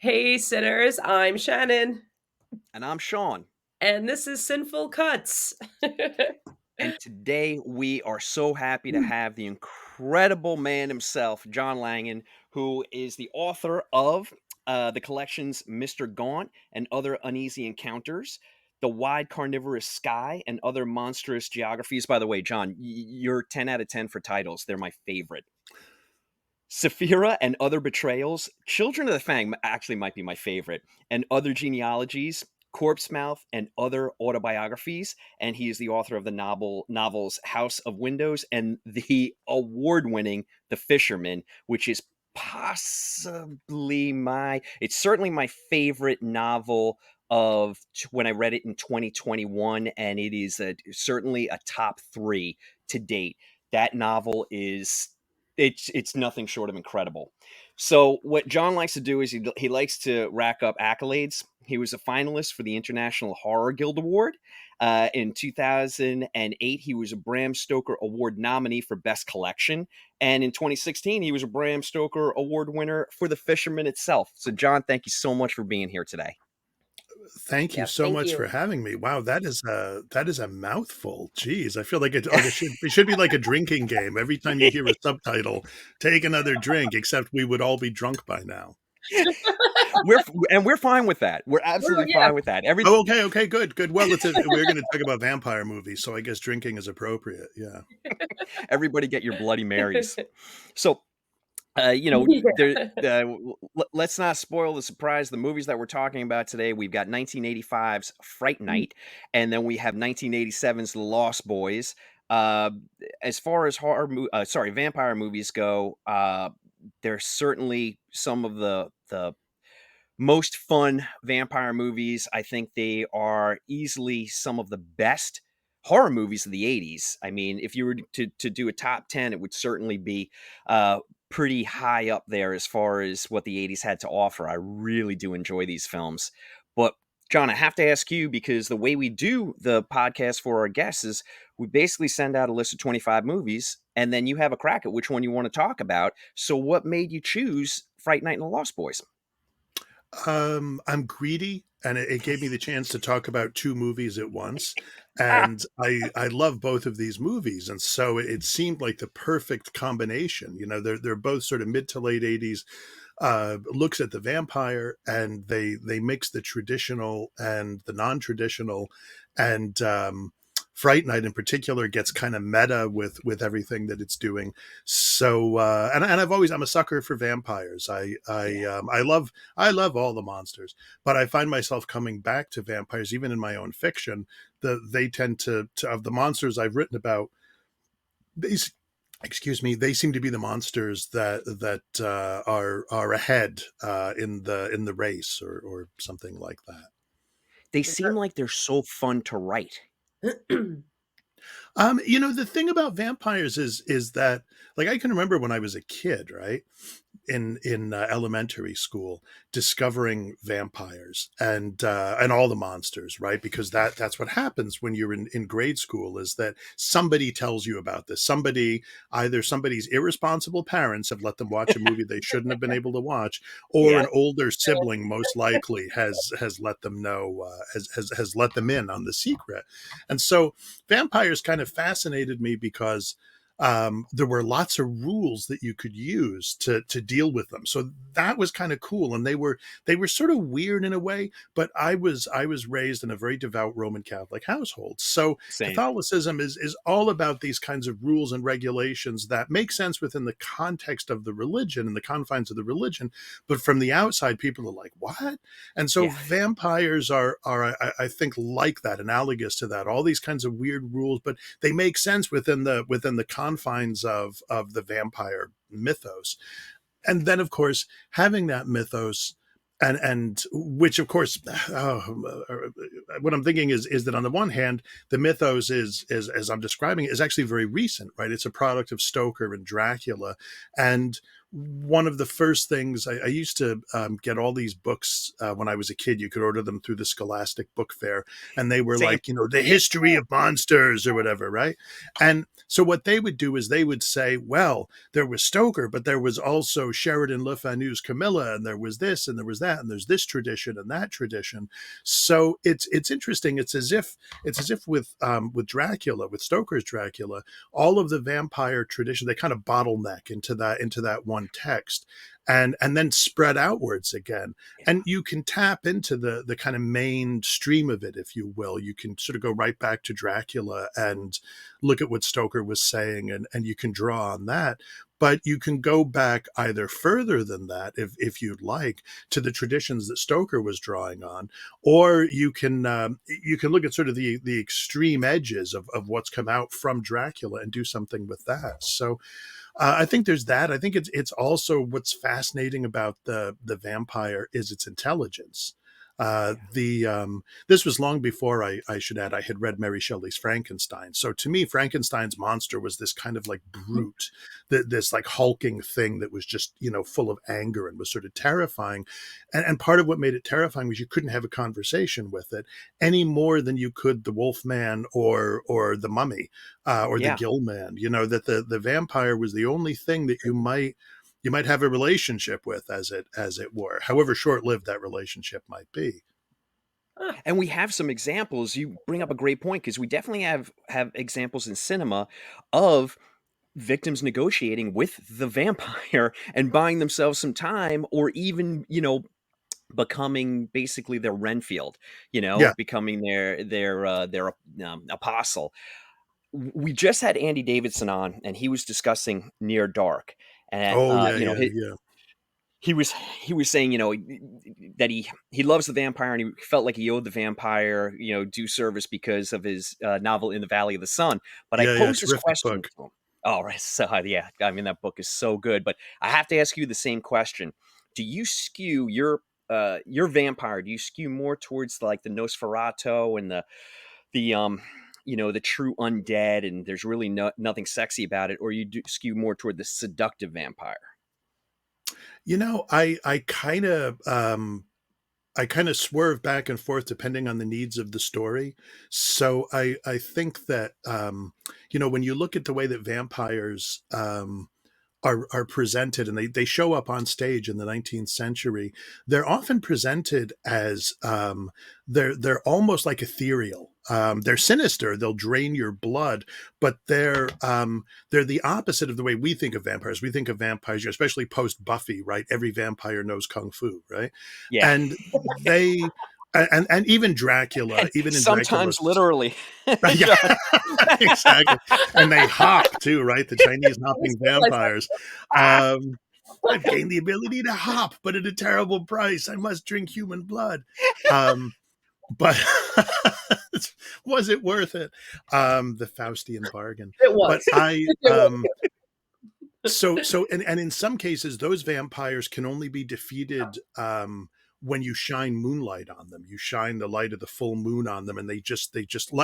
Hey, Cinners, I'm Shannon, And I'm Sean. and this is Sinful Cuts. And today we are so happy to have the incredible man himself, John Langan, who is the author of the collections Mr. Gaunt and Other Uneasy Encounters, The Wide Carnivorous Sky, and Other Monstrous Geographies. By the way, John, you're 10 out of 10 for titles. They're my favorite. Sefira and Other Betrayals, Children of the Fang actually might be my favorite, and Other Genealogies, Corpsemouth and Other Autobiographies, and he is the author of the novels House of Windows and the award-winning The Fisherman, which is it's certainly my favorite novel of when I read it in 2021, and it is certainly a top 3 to date. That novel is it's nothing short of incredible. So what John likes to do is he likes to rack up accolades. He was a finalist for the International Horror Guild Award. In 2008, he was a Bram Stoker Award nominee for Best Collection. And in 2016, he was a Bram Stoker Award winner for The Fisherman itself. So, John, thank you so much for being here today. Thank you Yeah, so thank much you. for having me. Wow, that is a mouthful. Geez, I feel like it should be like a drinking game. Every time you hear a subtitle, take another drink, except we would all be drunk by now. We're fine with that. We're absolutely Yeah. fine with that. Every Oh, okay, good, good. Well, we're going to talk about vampire movies, so I guess drinking is appropriate. Yeah. Everybody get your Bloody Marys. So, let's not spoil the surprise. The movies that we're talking about today, we've got 1985's Fright Night, and then we have 1987's The Lost Boys. Uh, as far as vampire movies go, they're certainly some of the most fun vampire movies. I think they are easily some of the best horror movies of the 80s. I mean, if you were to do a top 10, it would certainly be pretty high up there as far as what the 80s had to offer. I really do enjoy these films. But John, I have to ask you, because the way we do the podcast for our guests is we basically send out a list of 25 movies, and then you have a crack at which one you want to talk about. So what made you choose Fright Night and The Lost Boys? I'm greedy, and it gave me the chance to talk about two movies at once. And I love both of these movies, and so it seemed like the perfect combination. You know, they're both sort of mid to late '80s looks at the vampire, and they mix the traditional and the non-traditional, and Fright Night in particular gets kind of meta with everything that it's doing. So and I'm a sucker for vampires. I love all the monsters, but I find myself coming back to vampires even in my own fiction. They tend to of the monsters I've written about, these excuse me, they seem to be the monsters that are ahead in the race, or something like that. They seem like they're so fun to write. The thing about vampires is that, like, I can remember when I was a kid, right? In elementary school, discovering vampires and all the monsters, right? Because that's what happens when you're in grade school, is that somebody tells you about this. Either somebody's irresponsible parents have let them watch a movie they shouldn't have been able to watch, or Yeah. an older sibling most likely has let them know, has let them in on the secret. And so vampires kind of fascinated me because there were lots of rules that you could use to deal with them. So that was kind of cool, and they were sort of weird in a way. But I was raised in a very devout Roman Catholic household, so Same. Catholicism is all about these kinds of rules and regulations that make sense within the context of the religion and the confines of the religion. But from the outside, people are like, "What?" And so Yeah. vampires are I think, like that, analogous to that. All these kinds of weird rules, but they make sense within the confines of the vampire mythos. And then, of course, having that mythos, and which, of course, what I'm thinking is that on the one hand, the mythos is as I'm describing it, is actually very recent, right? It's a product of Stoker and Dracula, and one of the first things I used to get all these books when I was a kid. You could order them through the Scholastic Book Fair, and they were Same. like, the history of monsters or whatever, right? And so what they would do is they would say, well, there was Stoker, but there was also Sheridan Le Fanu's Camilla, and there was this, and there was that, and there's this tradition and that tradition. So it's interesting. It's as if with Dracula, with Stoker's Dracula, all of the vampire tradition, they kind of bottleneck into that one text, and then spread outwards again. And you can tap into the kind of mainstream of it, if you will. You can sort of go right back to Dracula and look at what Stoker was saying, and you can draw on that. But you can go back either further than that, if you'd like, to the traditions that Stoker was drawing on, or you can look at sort of the extreme edges of what's come out from Dracula and do something with that. So I think there's that. I think it's also what's fascinating about the vampire is its intelligence. This was long before I should add I had read Mary Shelley's Frankenstein. So to me, Frankenstein's monster was this kind of like brute, this like hulking thing that was just full of anger and was sort of terrifying. And part of what made it terrifying was you couldn't have a conversation with it any more than you could the Wolfman or the Mummy or the Gill Man. That the vampire was the only thing that you might have a relationship with, as it were, however short-lived that relationship might be. And we have some examples. You bring up a great point, because we definitely have examples in cinema of victims negotiating with the vampire and buying themselves some time, or even becoming basically their Renfield, Yeah. becoming their apostle. We just had Andy Davidson on, and he was discussing Near Dark, and Oh yeah. he was saying, that he loves the vampire, and he felt like he owed the vampire, due service because of his novel In the Valley of the Sun. But I posed this Terrific question book. to him. Oh, right. So yeah, I mean, that book is so good. But I have to ask you the same question: do you skew your vampire? Do you skew more towards like the Nosferatu and the true undead, and there's really nothing sexy about it, or you do skew more toward the seductive vampire? I kind of swerve back and forth depending on the needs of the story. So I think that when you look at the way that vampires are presented, and they show up on stage in the 19th century, they're often presented as they're almost like ethereal. They're sinister. They'll drain your blood, but they're the opposite of the way we think of vampires. We think of vampires, especially post Buffy, right? Every vampire knows kung fu, right? Yeah. And they and even Dracula, even in sometimes Dracula's literally. yeah, exactly. And they hop too, right? The Chinese hopping vampires. I've gained the ability to hop, but at a terrible price. I must drink human blood. But was it worth it? The Faustian bargain. It was. But I It was. and in some cases those vampires can only be defeated when you shine moonlight on them. You shine the light of the full moon on them, and they just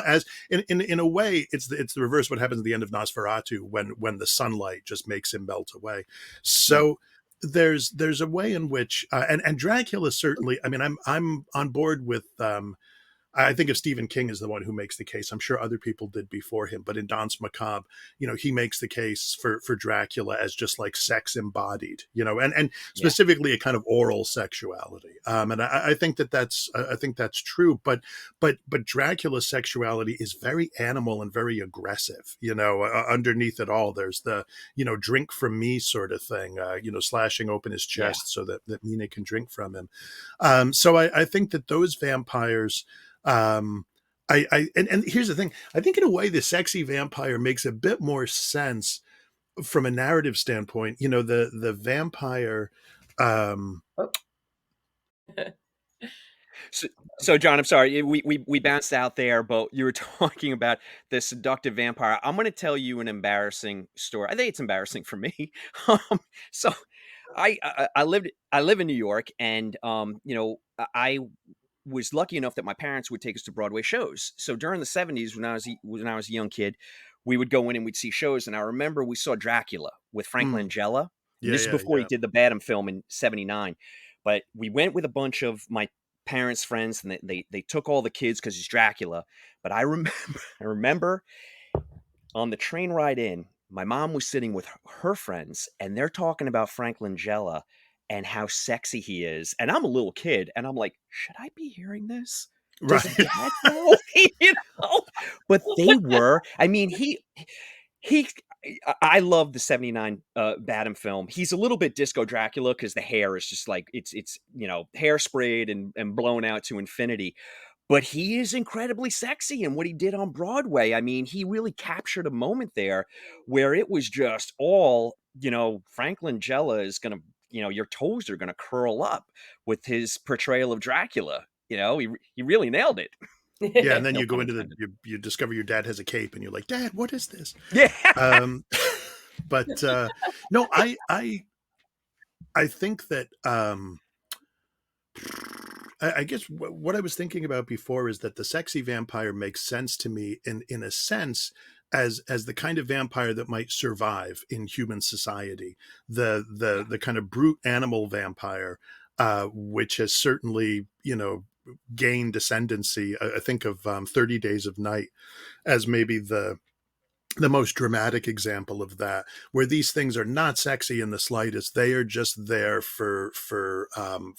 as in a way it's the reverse of what happens at the end of Nosferatu when the sunlight just makes him melt away. So there's a way in which and Dracula certainly, I mean, I'm on board with I think of Stephen King as the one who makes the case. I'm sure other people did before him, but in Danse Macabre, he makes the case for Dracula as just like sex embodied, and specifically a kind of oral sexuality. And I think that's true, but Dracula's sexuality is very animal and very aggressive. Underneath it all, there's the drink from me sort of thing. Slashing open his chest so that Mina can drink from him. So I think that those vampires. And here's the thing. I think in a way the sexy vampire makes a bit more sense from a narrative standpoint. The vampire. So John, I'm sorry, we bounced out there, but you were talking about the seductive vampire. I'm going to tell you an embarrassing story. I think it's embarrassing for me. So I live in New York, and I was lucky enough that my parents would take us to Broadway shows. So during the 70s, when I was a young kid, we would go in and we'd see shows. And I remember we saw Dracula with Frank Langella. And Yeah, this is yeah, before he yeah. did the Badham film in '79. But we went with a bunch of my parents' friends, and they took all the kids because he's Dracula. But I remember I remember on the train ride in, my mom was sitting with her friends, and they're talking about Frank Langella and how sexy he is. And I'm a little kid, and I'm like, should I be hearing this? Does Right. dad know? you know? But they were. I mean, he I love the '79 Badham film. He's a little bit disco Dracula because the hair is just like it's hairsprayed and blown out to infinity. But he is incredibly sexy in what he did on Broadway. I mean, he really captured a moment there where it was just all, Frank Langella is gonna, your toes are gonna curl up with his portrayal of Dracula. He really nailed it. Yeah, and then No you go pun into intended. you discover your dad has a cape, and you're like, "Dad, what is this?" Yeah. Um, but no, I think that I guess what I was thinking about before is that the sexy vampire makes sense to me in a sense as the kind of vampire that might survive in human society, the kind of brute animal vampire, which has certainly gained ascendancy. I think of 30 Days of Night as maybe the most dramatic example of that, where these things are not sexy in the slightest. They are just there for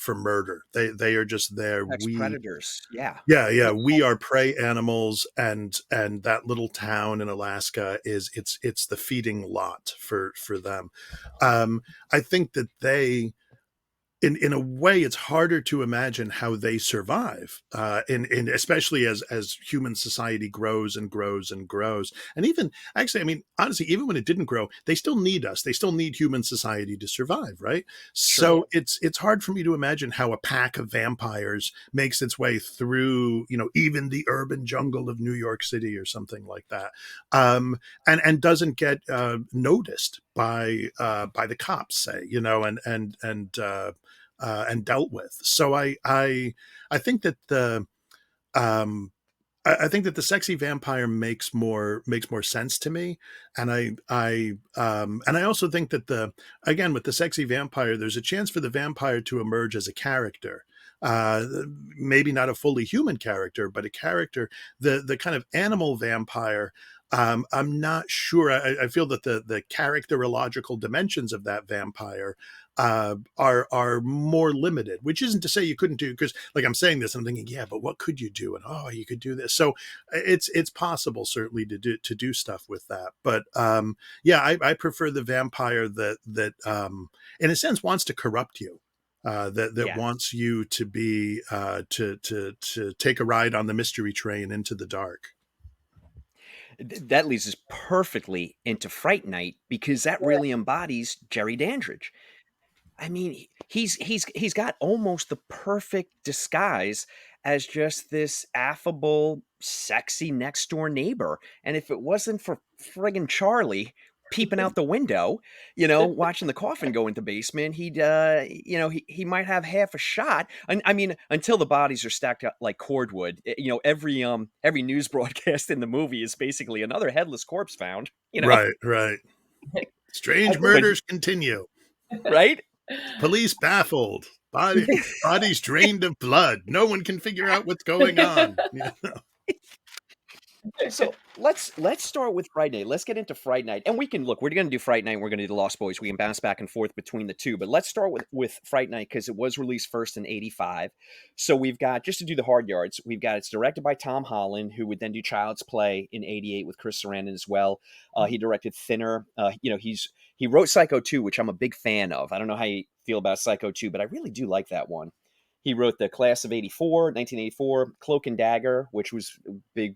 murder. They are just there. Sex predators. Yeah. Yeah, we are prey animals, and that little town in Alaska it's the feeding lot for them. I think that they, in a way, it's harder to imagine how they survive, in especially as human society grows and grows and grows. And even actually, I mean, honestly, even when it didn't grow, they still need us. They still need human society to survive, right? Sure. So it's hard for me to imagine how a pack of vampires makes its way through, even the urban jungle of New York City or something like that, and doesn't get noticed by the cops, say, and dealt with. So I think that um, I think that the sexy vampire makes more sense to me, and I also think that again, with the sexy vampire, there's a chance for the vampire to emerge as a character. Uh, Maybe not a fully human character, but a character. The kind of animal vampire. I'm not sure. I feel that the characterological dimensions of that vampire are more limited, which isn't to say you couldn't do, because like I'm saying this, I'm thinking, yeah, but what could you do? And you could do this. So it's possible certainly to do stuff with that. But yeah, I prefer the vampire that in a sense wants to corrupt you. That Yeah. wants you to be to take a ride on the mystery train into the dark. That leads us perfectly into Fright Night because that Yeah. really embodies Jerry Dandridge. I mean, he's got almost the perfect disguise as just this affable, sexy next door neighbor. And if it wasn't for friggin' Charlie peeping out the window, watching the coffin go into basement, he might have half a shot. I mean, until the bodies are stacked up like cordwood. Every news broadcast in the movie is basically another headless corpse found. Right. I Strange But murders continue. right. Police baffled. Bodies drained of blood. No one can figure out what's going on. Yeah. So let's start with Fright Night. Let's get into Fright Night, and we can look. We're going to do Fright Night. And we're going to do the Lost Boys. We can bounce back and forth between the two, but let's start with Fright Night because it was released first in '85. So we've got, just to do the hard yards. We've got, it's directed by Tom Holland, who would then do Child's Play in '88 with Chris Sarandon as well. He directed Thinner. He wrote Psycho 2, which I'm a big fan of. I don't know how you feel about Psycho 2, but I really do like that one. He wrote The Class of 1984, Cloak and Dagger, which was big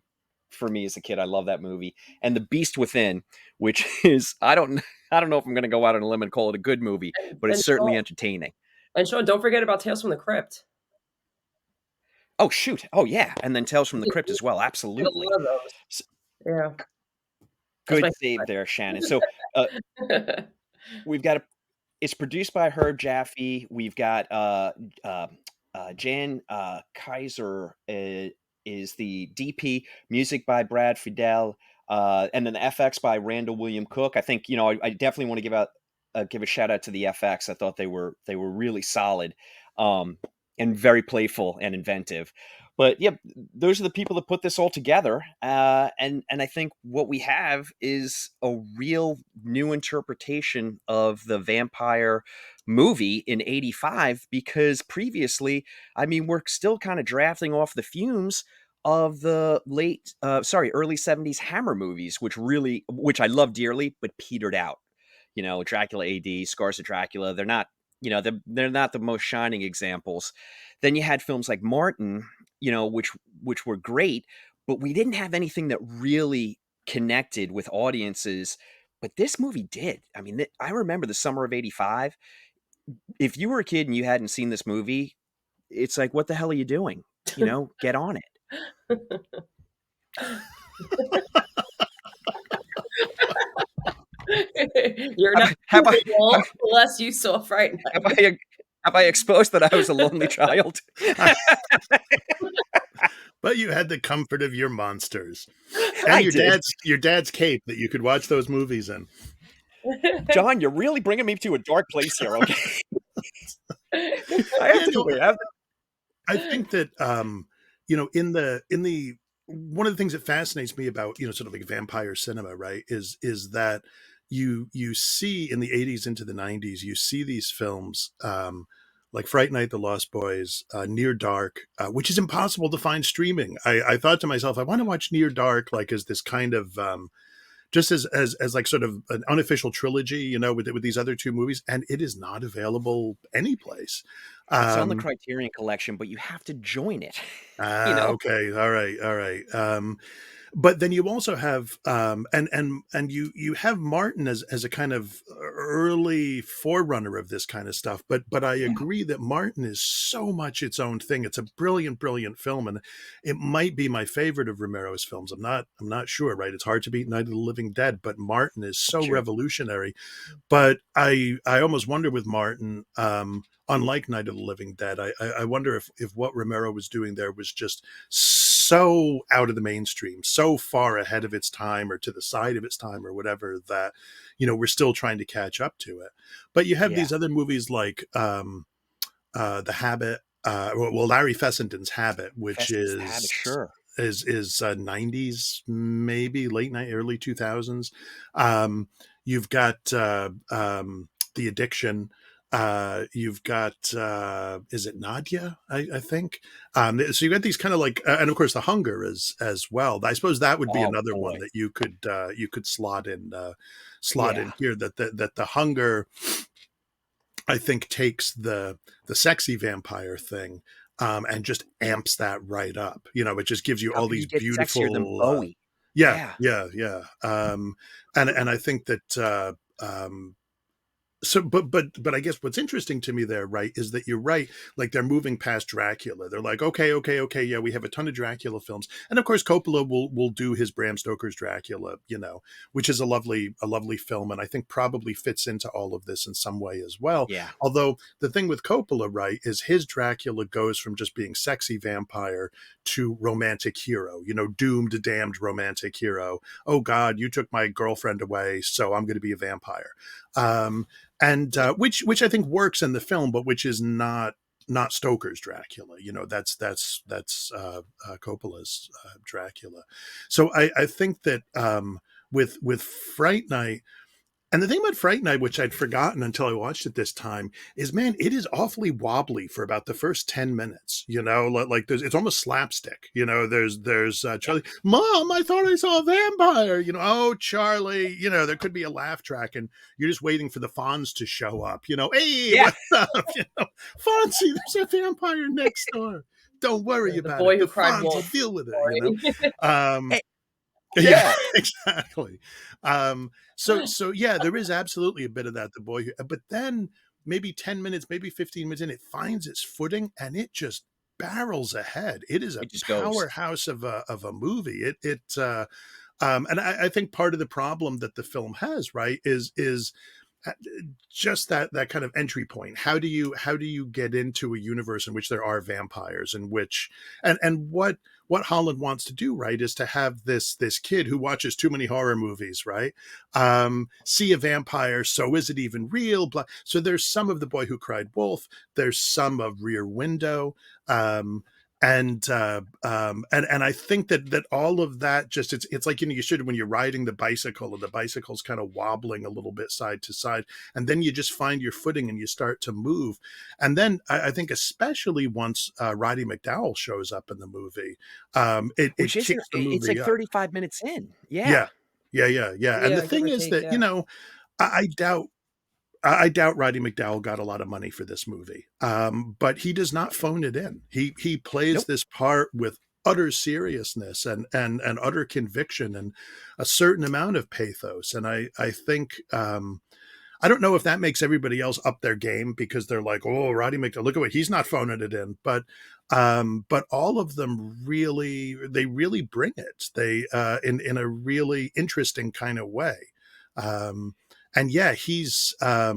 for me as a kid. I love that movie. And The Beast Within, which is, I don't know if I'm going to go out on a limb and call it a good movie, but it's and certainly Sean, entertaining. and Sean, don't forget about Tales from the Crypt. Oh shoot. Oh yeah. And then Tales from the We Crypt as well. did a Absolutely. lot of those. S- Yeah, that's Good my save there, Shannon. So uh, favorite. we've got it's produced by Herb Jaffe. We've got uh, Jan Kaiser is the DP. Music by Brad Fidel. And then the FX by Randall William Cook. I think, I definitely want to give out give a shout out to the FX. I thought they were really solid, um, and very playful and inventive. But yeah, those are the people that put this all together, and I think what we have is a real new interpretation of the vampire movie in '85. Because previously, I mean, we're still kind of drafting off the fumes of the early '70s Hammer movies, which I love dearly, but petered out. You know, Dracula AD, Scars of Dracula, they're not, they're not the most shining examples. Then you had films like Martin, which were great, but we didn't have anything that really connected with audiences. But this movie did. I mean, I remember the summer of '85. If you were a kid and you hadn't seen this movie, it's like, what the hell are you doing? Get on it. You're not unless you saw Fright Night. Have I exposed that I was a lonely child? But you had the comfort of your monsters and your dad's cape that you could watch those movies in. John, you're really bringing me to a dark place here. Okay, I think that in the one of the things that fascinates me about sort of like vampire cinema, right, is that you see in the '80s into the '90s, you see these films like Fright Night, The Lost Boys, Near Dark, which is impossible to find streaming. I thought to myself, I want to watch Near Dark like as this kind of just as like sort of an unofficial trilogy, with these other two movies, and it is not available anyplace. It's on the Criterion Collection, but you have to join it. Okay, all right. But then you also have and you have Martin as a kind of early forerunner of this kind of stuff. But I agree that Martin is so much its own thing. It's a brilliant film, and it might be my favorite of Romero's films. I'm not sure, right? It's hard to beat Night of the Living Dead, but Martin is so revolutionary. But I almost wonder with Martin, unlike Night of the Living Dead, I wonder if what Romero was doing there was just so out of the mainstream, so far ahead of its time or to the side of its time or whatever, that we're still trying to catch up to it. But you have these other movies like The Habit, Larry Fessenden's Habit, which is 90s, maybe late night, early 2000s. You've got The Addiction. You've got is it Nadia? I think. So you got these kind of like, and of course The Hunger as well. I suppose that would be another one that you could slot in here. That The Hunger, I think, takes the sexy vampire thing and just amps that right up. It just gives you all these beautiful. Sexier than Bowie. Yeah. And I think that. So, but I guess what's interesting to me there, right, is that you're right. Like, they're moving past Dracula. They're like, okay. Yeah, we have a ton of Dracula films. And of course, Coppola will do his Bram Stoker's Dracula, which is a lovely film. And I think probably fits into all of this in some way as well. Yeah. Although the thing with Coppola, right, is his Dracula goes from just being sexy vampire to romantic hero, doomed, damned romantic hero. Oh God, you took my girlfriend away, so I'm going to be a vampire. And which I think works in the film, but which is not Stoker's Dracula. That's Coppola's Dracula. So I think that with Fright Night. And the thing about Fright Night, which I'd forgotten until I watched it this time, is, man, it is awfully wobbly for about the first 10 minutes. Like it's almost slapstick. There's Charlie, Mom, I thought I saw a vampire. Oh, Charlie, there could be a laugh track, and you're just waiting for the Fonz to show up. Hey, what's up? Fonzie, there's a vampire next door. Don't worry about boy it. Who The cried Fonz will wolf. deal with it. Hey. Yeah, exactly. So yeah, there is absolutely a bit of that. The boy, but then maybe 10 minutes, maybe 15 minutes in, it finds its footing and it just barrels ahead. It is a powerhouse of a movie. And I think part of the problem that the film has, right, is just that kind of entry point. How do you get into a universe in which there are vampires, and which and what Holland wants to do, right, is to have this kid who watches too many horror movies, right, see a vampire. So is it even real? So there's some of The Boy Who Cried Wolf. There's some of Rear Window. And I think that all of that, just it's like, you should, when you're riding the bicycle and the bicycle's kind of wobbling a little bit side to side, and then you just find your footing and you start to move. And then I think especially once Roddy McDowall shows up in the movie, it kicks the movie it's like up. 35 minutes in. Yeah. And the thing is that I doubt Roddy McDowall got a lot of money for this movie, but he does not phone it in. He plays this part with utter seriousness and utter conviction and a certain amount of pathos. And I think I don't know if that makes everybody else up their game, because they're like, oh, Roddy McDowall, look at what he's not phoning it in. But all of them really bring it. They in a really interesting kind of way. And yeah, he's a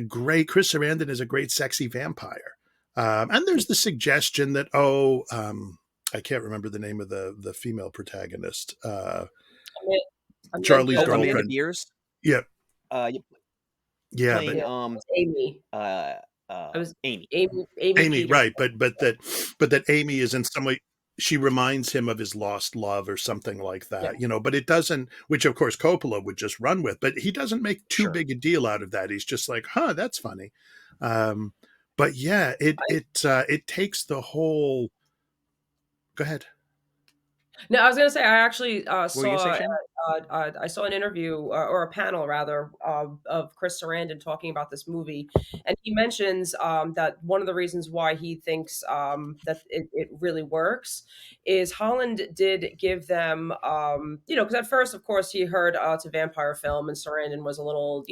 great, Chris Sarandon is a great sexy vampire. And there's the suggestion that, I can't remember the name of the female protagonist. Charlie's girlfriend. Amanda Beers? Yeah. Playing, Amy. Amy, right. But that Amy is in some way, she reminds him of his lost love or something like that, but it doesn't, which of course Coppola would just run with, but he doesn't make too big a deal out of that. He's just like, that's funny. But yeah, it takes the whole, go ahead. No, I was going to say, I actually I saw an interview or a panel rather of Chris Sarandon talking about this movie, and he mentions that one of the reasons why he thinks that it really works is Holland did give them, because at first, of course, he heard it's a vampire film, and Sarandon was a little,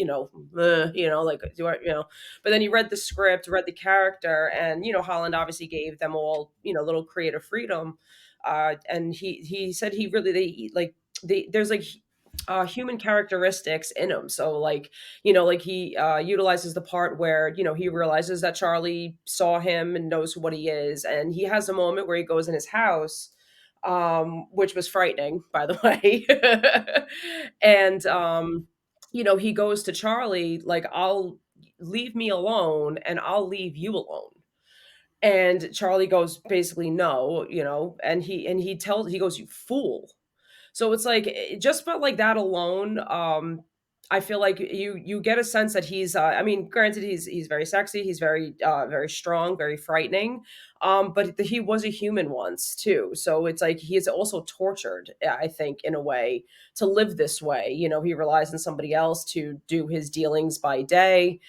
like, but then he read the script, read the character, and Holland obviously gave them all, little creative freedom. And he said he really there's like human characteristics in him. So like he utilizes the part where he realizes that Charlie saw him and knows what he is, and he has a moment where he goes in his house, which was frightening, by the way. And he goes to Charlie like, I'll leave me alone and I'll leave you alone. And Charlie goes basically no, and he goes, you fool. So it's like, just felt like that alone. I feel like you get a sense that he's I mean, granted, he's very sexy, he's very very strong, very frightening, but he was a human once too. So it's like he is also tortured, I think, in a way, to live this way. He relies on somebody else to do his dealings by day.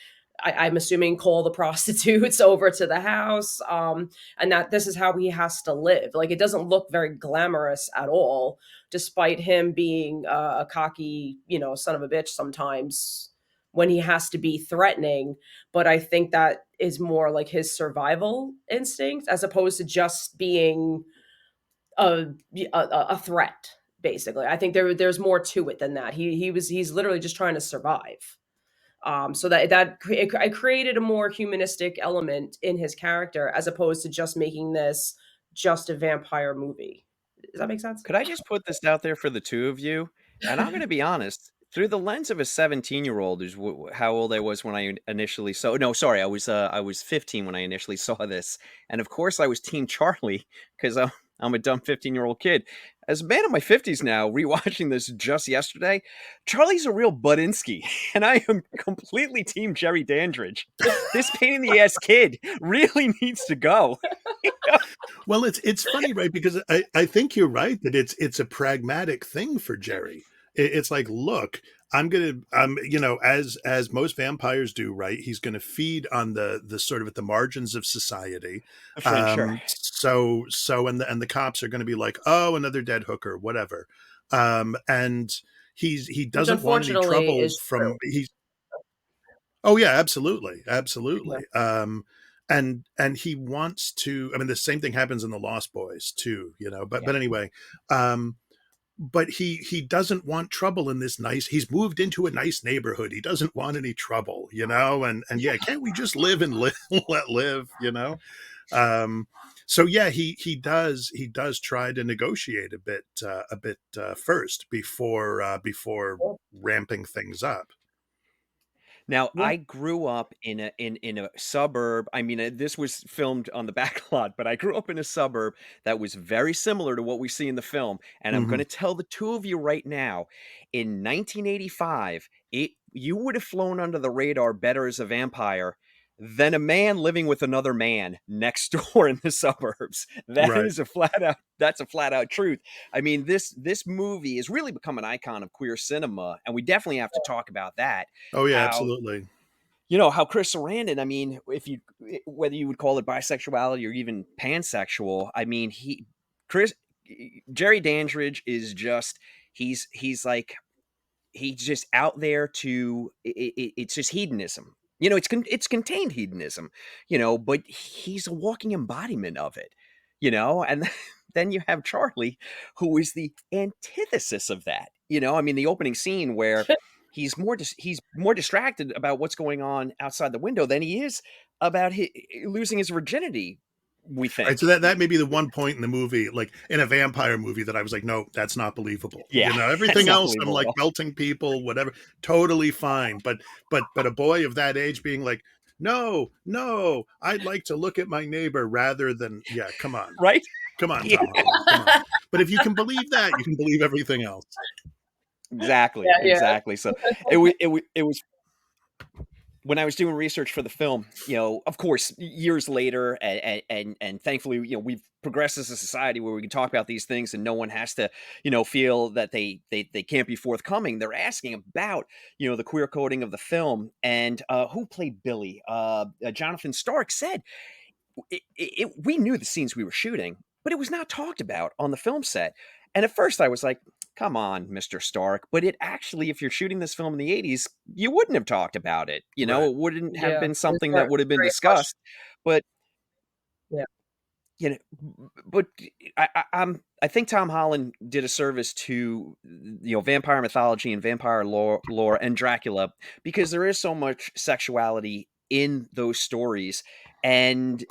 I'm assuming call the prostitutes over to the house, and that this is how he has to live. Like, it doesn't look very glamorous at all, despite him being a cocky, son of a bitch sometimes when he has to be threatening. But I think that is more like his survival instinct as opposed to just being a threat. Basically, I think there's more to it than that. He's literally just trying to survive. So that I created a more humanistic element in his character as opposed to just making this just a vampire movie. Does that make sense? Could I just put this out there for the two of you? And I'm going to be honest, through the lens of a 17-year-old, is how old I was when I initially saw. No, sorry, I was 15 when I initially saw this, and of course I was Team Charlie because I'm a dumb 15-year-old kid. As a man in my 50s now, rewatching this just yesterday, Charlie's a real Budinsky, and I am completely Team Jerry Dandridge. This pain in the ass kid really needs to go. Well, it's funny, right? Because I think you're right that it's a pragmatic thing for Jerry. It's like, look, I'm as most vampires do, right? He's going to feed on the sort of at the margins of society. Sure. So and the cops are going to be like, oh, another dead hooker, whatever. And he doesn't want any trouble from he's. Oh yeah, absolutely. Yeah. And he wants to. I mean, the same thing happens in the Lost Boys too, But anyway, but he doesn't want trouble in this nice, he's moved into a nice neighborhood, he doesn't want any trouble, and yeah, can't we just live and live, let live, um so yeah, he does try to negotiate a bit first before ramping things up. Now, Yeah. I grew up in a suburb. I mean, this was filmed on the back lot, but I grew up in a suburb that was very similar to what we see in the film. And I'm going Hmm. to tell the two of you right now, in 1985, you would have flown under the radar better as a vampire than a man living with another man next door in the suburbs. That Right. is a flat out truth. I mean, this movie has really become an icon of queer cinema, and we definitely have to talk about that. Oh yeah, How absolutely. how Chris Sarandon, I mean, if you whether you would call it bisexuality or even pansexual, I mean, Chris Jerry Dandridge is just he's like he's just out there to it's just hedonism. It's contained hedonism, but he's a walking embodiment of it, and then you have Charlie, who is the antithesis of that. I mean, the opening scene where he's more distracted about what's going on outside the window than he is about losing his virginity, we Right. So think. that may be the one point in the movie, like in a vampire movie, that I was like, no, that's not believable. Yeah, that's Everything not else, I'm believable at like all. melting people, whatever, totally fine. But a boy of that age being like, no, no, I'd like to look at my neighbor rather than, yeah, Right. come on, Yeah, Tom Holland, come on. But if you can believe that, you can believe everything else. exactly, Yeah, yeah. exactly. So it was when I was doing research for the film, of course, years later, and thankfully, we've progressed as a society where we can talk about these things, and no one has to, feel that they can't be forthcoming. They're asking about, the queer coding of the film, and who played Billy? Jonathan Stark said we knew the scenes we were shooting, but it was not talked about on the film set. And at first, I was like, come on, Mr. Stark. But it actually, if you're shooting this film in the 80s, you wouldn't have talked about it. Right. It wouldn't have Yeah. been It's something a that would have been great question. discussed. But Yeah. you know, but I think Tom Holland did a service to vampire mythology and vampire lore and Dracula, because there is so much sexuality in those stories, and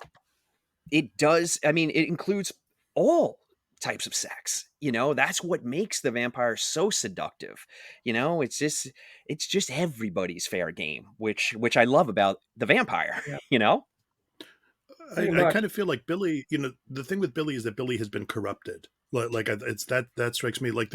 it does. I mean, it includes all types of sex. That's what makes the vampire so seductive. It's just everybody's fair game, which I love about the vampire. Yeah. You know? I, Pretty I much. kind of feel like Billy, the thing with Billy is that Billy has been corrupted. It's that strikes me like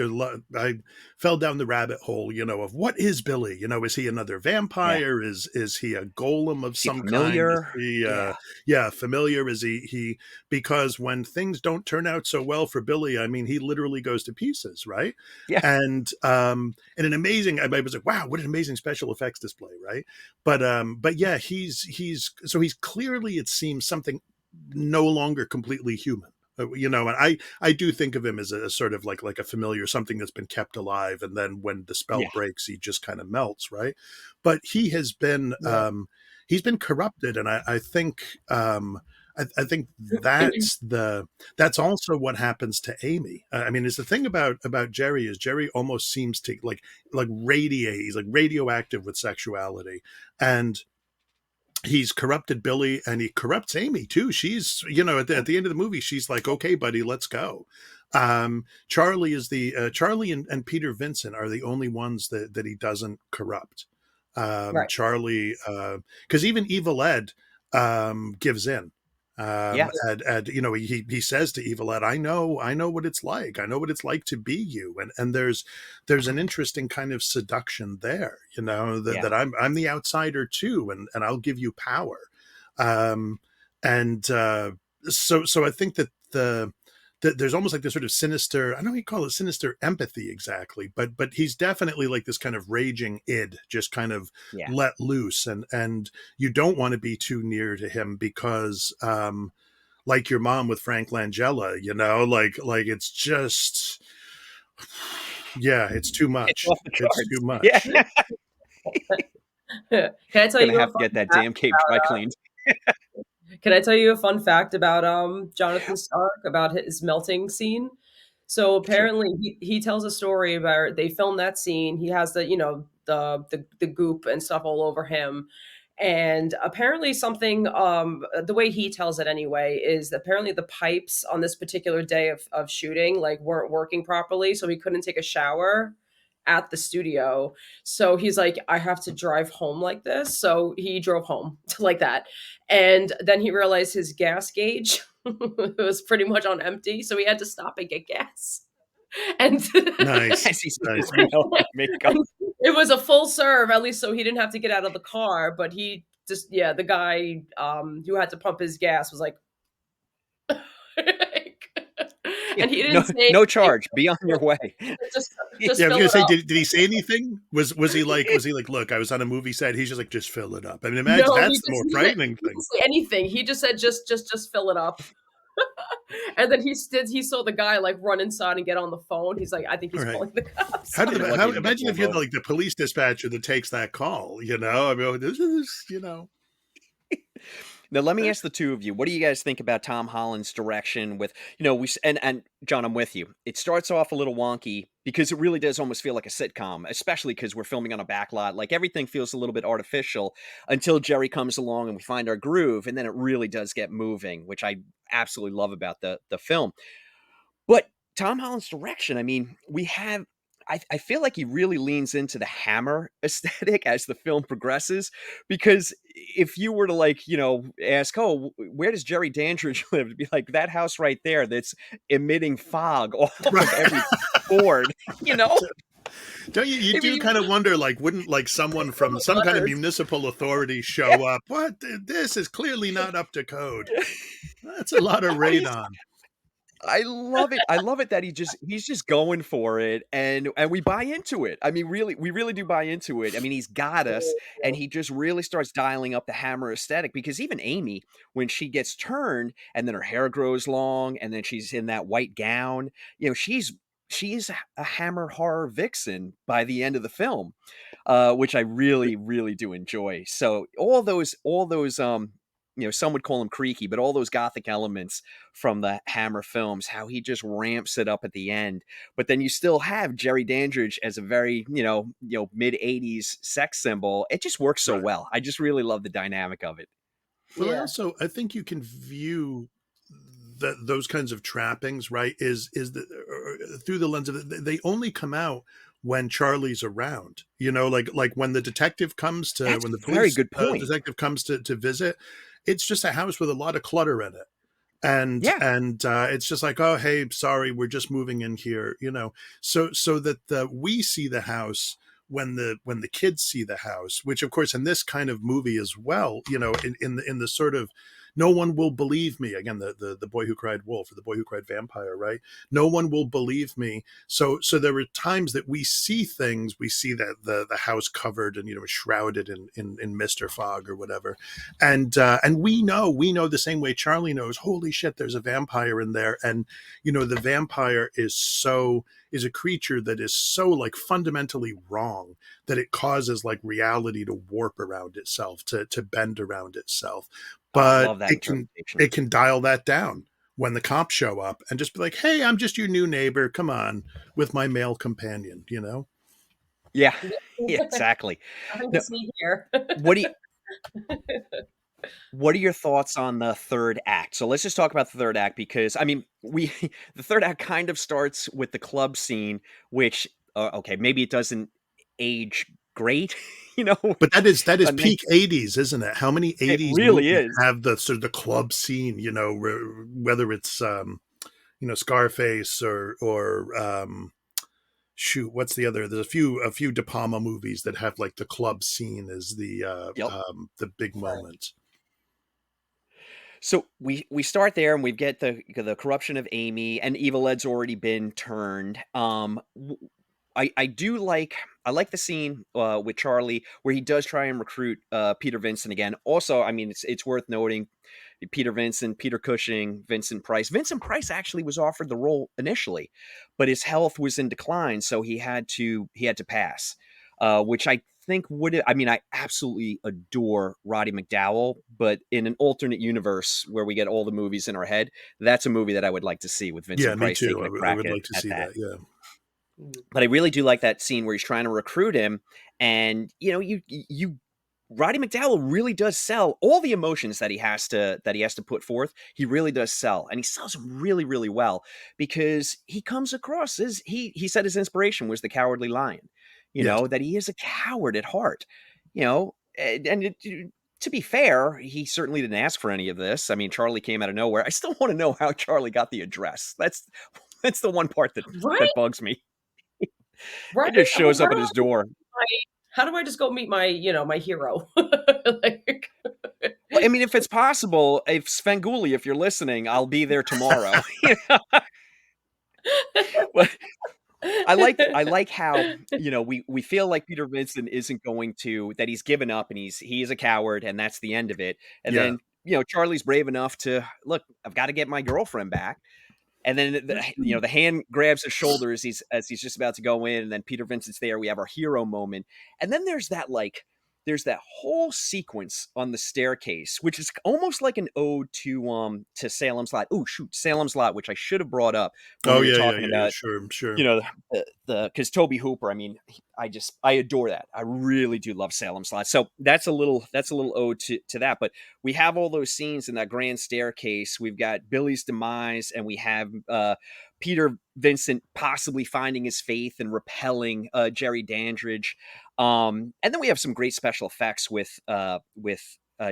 I fell down the rabbit hole, of what is Billy? Is he another Yeah. vampire? Is he a golem of Is he some kind? Is familiar? he, Yeah. yeah, familiar? Is he, because when things don't turn out so well for Billy, I mean, he literally goes to pieces, right? Yeah. And an amazing, I was like, wow, what an amazing special effects display, right? But yeah, he's clearly, it seems, something no longer completely human. And I do think of him as a sort of like a familiar, something that's been kept alive, and then when the spell Yeah. breaks, he just kind of melts, right? But Yeah. he's been corrupted, and I think I think that's also what happens to Amy. I mean, it's the thing about Jerry is Jerry almost seems to like radiate. He's like radioactive with sexuality, and he's corrupted Billy, and he corrupts Amy too. She's, at the end of the movie, she's like, okay, buddy, let's go. Charlie is Charlie and Peter Vincent are the only ones that he doesn't corrupt. Right. Charlie, because even Evil Ed gives in. Yeah. And he says to Evil Ed, I know what it's like. I know what it's like to be you. And there's an interesting kind of seduction there, that, Yeah. I'm the outsider too, and I'll give you power. Um, and so I think that there's almost like this sort of sinister, I don't know how you call it, sinister empathy exactly, but he's definitely like this kind of raging id, just kind of Yeah. let loose, and you don't want to be too near to him, because like your mom with Frank Langella, like it's just, yeah, it's too It's much. off the It's too charts. Yeah. much. Can I tell Gonna you a have to fun get that fact damn cape dry about, cleaned. can I tell you a fun fact about Jonathan Stark, about his melting scene? So Sure. apparently he tells a story about they filmed that scene. He has the, the goop and stuff all over him. And apparently something the way he tells it anyway is apparently the pipes on this particular day of shooting like weren't working properly, so he couldn't take a shower at the studio. So he's like, I have to drive home like this. So he drove home like that. And then he realized his gas gauge was pretty much on empty. So he had to stop and get gas. And, Nice, As he's nice. smelling makeup. and it was a full serve, at least so he didn't have to get out of the car. But he just, yeah, the guy who had to pump his gas was like, Yeah, and he no, didn't say no anything. charge. Be on your way. Just, Yeah, just I was fill gonna it say, up. did he say anything? Was he like, look, I was on a movie set. He's just like, just fill it up. I mean, imagine No, that's the more frightening he thing. didn't say anything. He just said, just fill it up. And then he saw the guy like run inside and get on the phone. He's like, I think All he's right. calling the cops. How You're did lucky how you didn't get imagine if pulled you're over. like the police dispatcher that takes that call, you know? I mean, this is, you know. Now, let me ask the two of you: what do you guys think about Tom Holland's direction? With and John, I'm with you. It starts off a little wonky because it really does almost feel like a sitcom, especially because we're filming on a back lot. Like everything feels a little bit artificial until Jerry comes along and we find our groove, and then it really does get moving, which I absolutely love about the film. But Tom Holland's direction, I mean, we have. I feel like he really leans into the Hammer aesthetic as the film progresses. Because if you were to, like, ask, oh, where does Jerry Dandridge live? To be like, that house right there that's emitting fog off of every board, you know? Don't you I do mean, kind of wonder, like, wouldn't like someone From from the some kind of gutters. municipal authority show up? What? This is clearly not up to code. That's a lot of he's radon. I love it. I love it that he's just going for it, and we buy into it. I mean, really, we really do buy into it. I mean, he's got us, and he just really starts dialing up the Hammer aesthetic because even Amy, when she gets turned and then her hair grows long and then she's in that white gown, she's a Hammer horror vixen by the end of the film, which I really, really do enjoy. So all those some would call them creaky, but all those gothic elements from the Hammer films, how he just ramps it up at the end. But then you still have Jerry Dandridge as a very, mid '80s sex symbol. It just works so Right. well. I just really love the dynamic of it. Well, Yeah. I think you can view those kinds of trappings, right? Is the through the lens of they only come out when Charlie's around. You know, like when the detective comes to That's when the a very police good point. detective comes to visit, it's just a house with a lot of clutter in it. and Yeah. and it's just like, oh, hey, sorry, we're just moving in here, so that we see the house when the kids see the house, which of course in this kind of movie as well, in the sort of, no one will believe me again, the boy who cried wolf, or the boy who cried vampire, right? No one will believe me. So there were times that we see things, we see that the house covered and shrouded in mist or fog or whatever, and we know the same way Charlie knows, holy shit, there's a vampire in there. And the vampire is a creature that is so like fundamentally wrong that it causes like reality to warp around itself, to bend around itself. I But love that it can interpretation. it can dial that down when the cops show up and just be like, hey, I'm just your new neighbor, come on, with my male companion. Yeah. Yeah. Yeah, exactly. Nothing to Now, see here. what do you what are your thoughts on the third act? So let's just talk about the third act because I mean, we the third act kind of starts with the club scene, which okay, maybe it doesn't age great, you know. But that is A nice, peak 80s, isn't it? How many it 80s really movies is. have the sort of the club scene, whether it's Scarface or shoot, what's the other? There's a few De Palma movies that have like the club scene as Yep. the big Right. moment. So we start there and we get the corruption of Amy, and Evil Ed's already been turned. I do like, I like the scene with Charlie where he does try and recruit Peter Vincent again. Also, I mean, it's worth noting Peter Vincent, Peter Cushing, Vincent Price. Vincent Price actually was offered the role initially, but his health was in decline, so he had to pass. Which I think would it, I mean, I absolutely adore Roddy McDowall, but in an alternate universe where we get all the movies in our head, that's a movie that I would like to see with Yeah, Vincent me Price too. taking a I crack would like to at see that. that. Yeah. Mhm. But I really do like that scene where he's trying to recruit him, and you Roddy McDowall really does sell all the emotions that he has to put forth. He really does sell, and he sells them really, really well because he comes across as he said his inspiration was the Cowardly Lion. Yes. That he is a coward at heart. To be fair, he certainly didn't ask for any of this. I mean, Charlie came out of nowhere. I still want to know how Charlie got the address. That's the one part Right, that bugs me. right. It just I'm like, shows up at his door. how do I just go meet my hero? Like Well, I mean, if it's possible, if Svengoolie, if you're listening, I'll be there tomorrow. But I like how, we feel like Peter Vincent isn't going to that he's given up and he is a coward and that's the end of it. And Yeah. then, Charlie's brave enough to look, I've got to get my girlfriend back. And then the hand grabs his shoulder as he's just about to go in, and then Peter Vincent's there. We have our hero moment, and then there's that whole sequence on the staircase, which is almost like an ode to Salem's Lot. Oh shoot, Salem's Lot, which I should have brought up when Oh we were yeah, yeah, talking yeah, yeah. about Sure, sure. the because Toby Hooper. I mean, I adore that. I really do love Salem's Lot. So that's a little ode to that. But we have all those scenes in that grand staircase. We've got Billy's demise, and we have Peter Vincent possibly finding his faith and repelling Jerry Dandridge. And then we have some great special effects with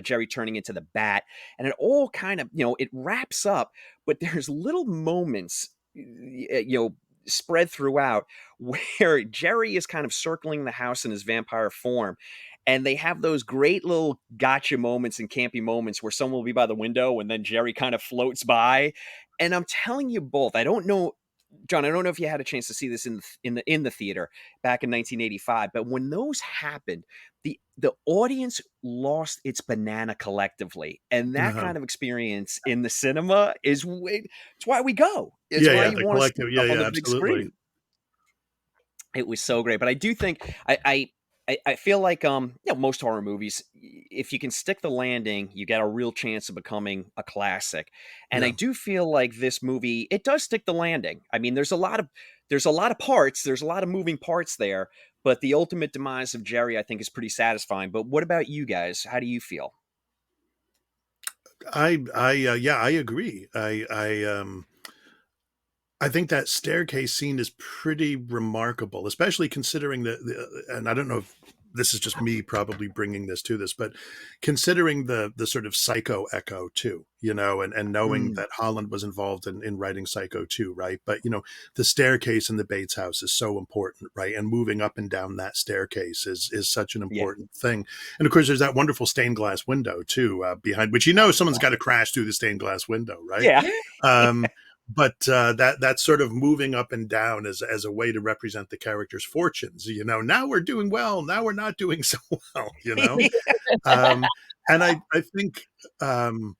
Jerry turning into the bat, and it all kind of it wraps up. But there's little moments, spread throughout where Jerry is kind of circling the house in his vampire form. And they have those great little gotcha moments and campy moments where someone will be by the window and then Jerry kind of floats by. And I'm telling you both, I don't know, John, I don't know if you had a chance to see this in the theater back in 1985, but when those happened, the audience lost its banana collectively, and that Uh-huh. kind of experience in the cinema it's why we go. It's Yeah, why yeah. you The want to see collective. Yeah, stuff on yeah. the big Absolutely. screen. It was so great, but I do think I feel like most horror movies, if you can stick the landing, you get a real chance of becoming a classic. And I Yeah. do feel like this movie, it does stick the landing. I mean, there's a lot of parts, there's a lot of moving parts there, but the ultimate demise of Jerry I think is pretty satisfying. But what about you guys? How do you feel? Yeah, I agree. I think that staircase scene is pretty remarkable, especially considering and I don't know if this is just me probably bringing this to this, but considering the sort of Psycho echo too, and knowing Mm, that Holland was involved in writing Psycho too, right? But the staircase in the Bates house is so important, right? And moving up and down that staircase is such an yeah. important thing. And of course, there's that wonderful stained glass window too, behind which someone's got to crash through the stained glass window, right? Yeah. Um, but that sort of moving up and down as a way to represent the character's fortunes. Now we're doing well, now we're not doing so well. Um, and um,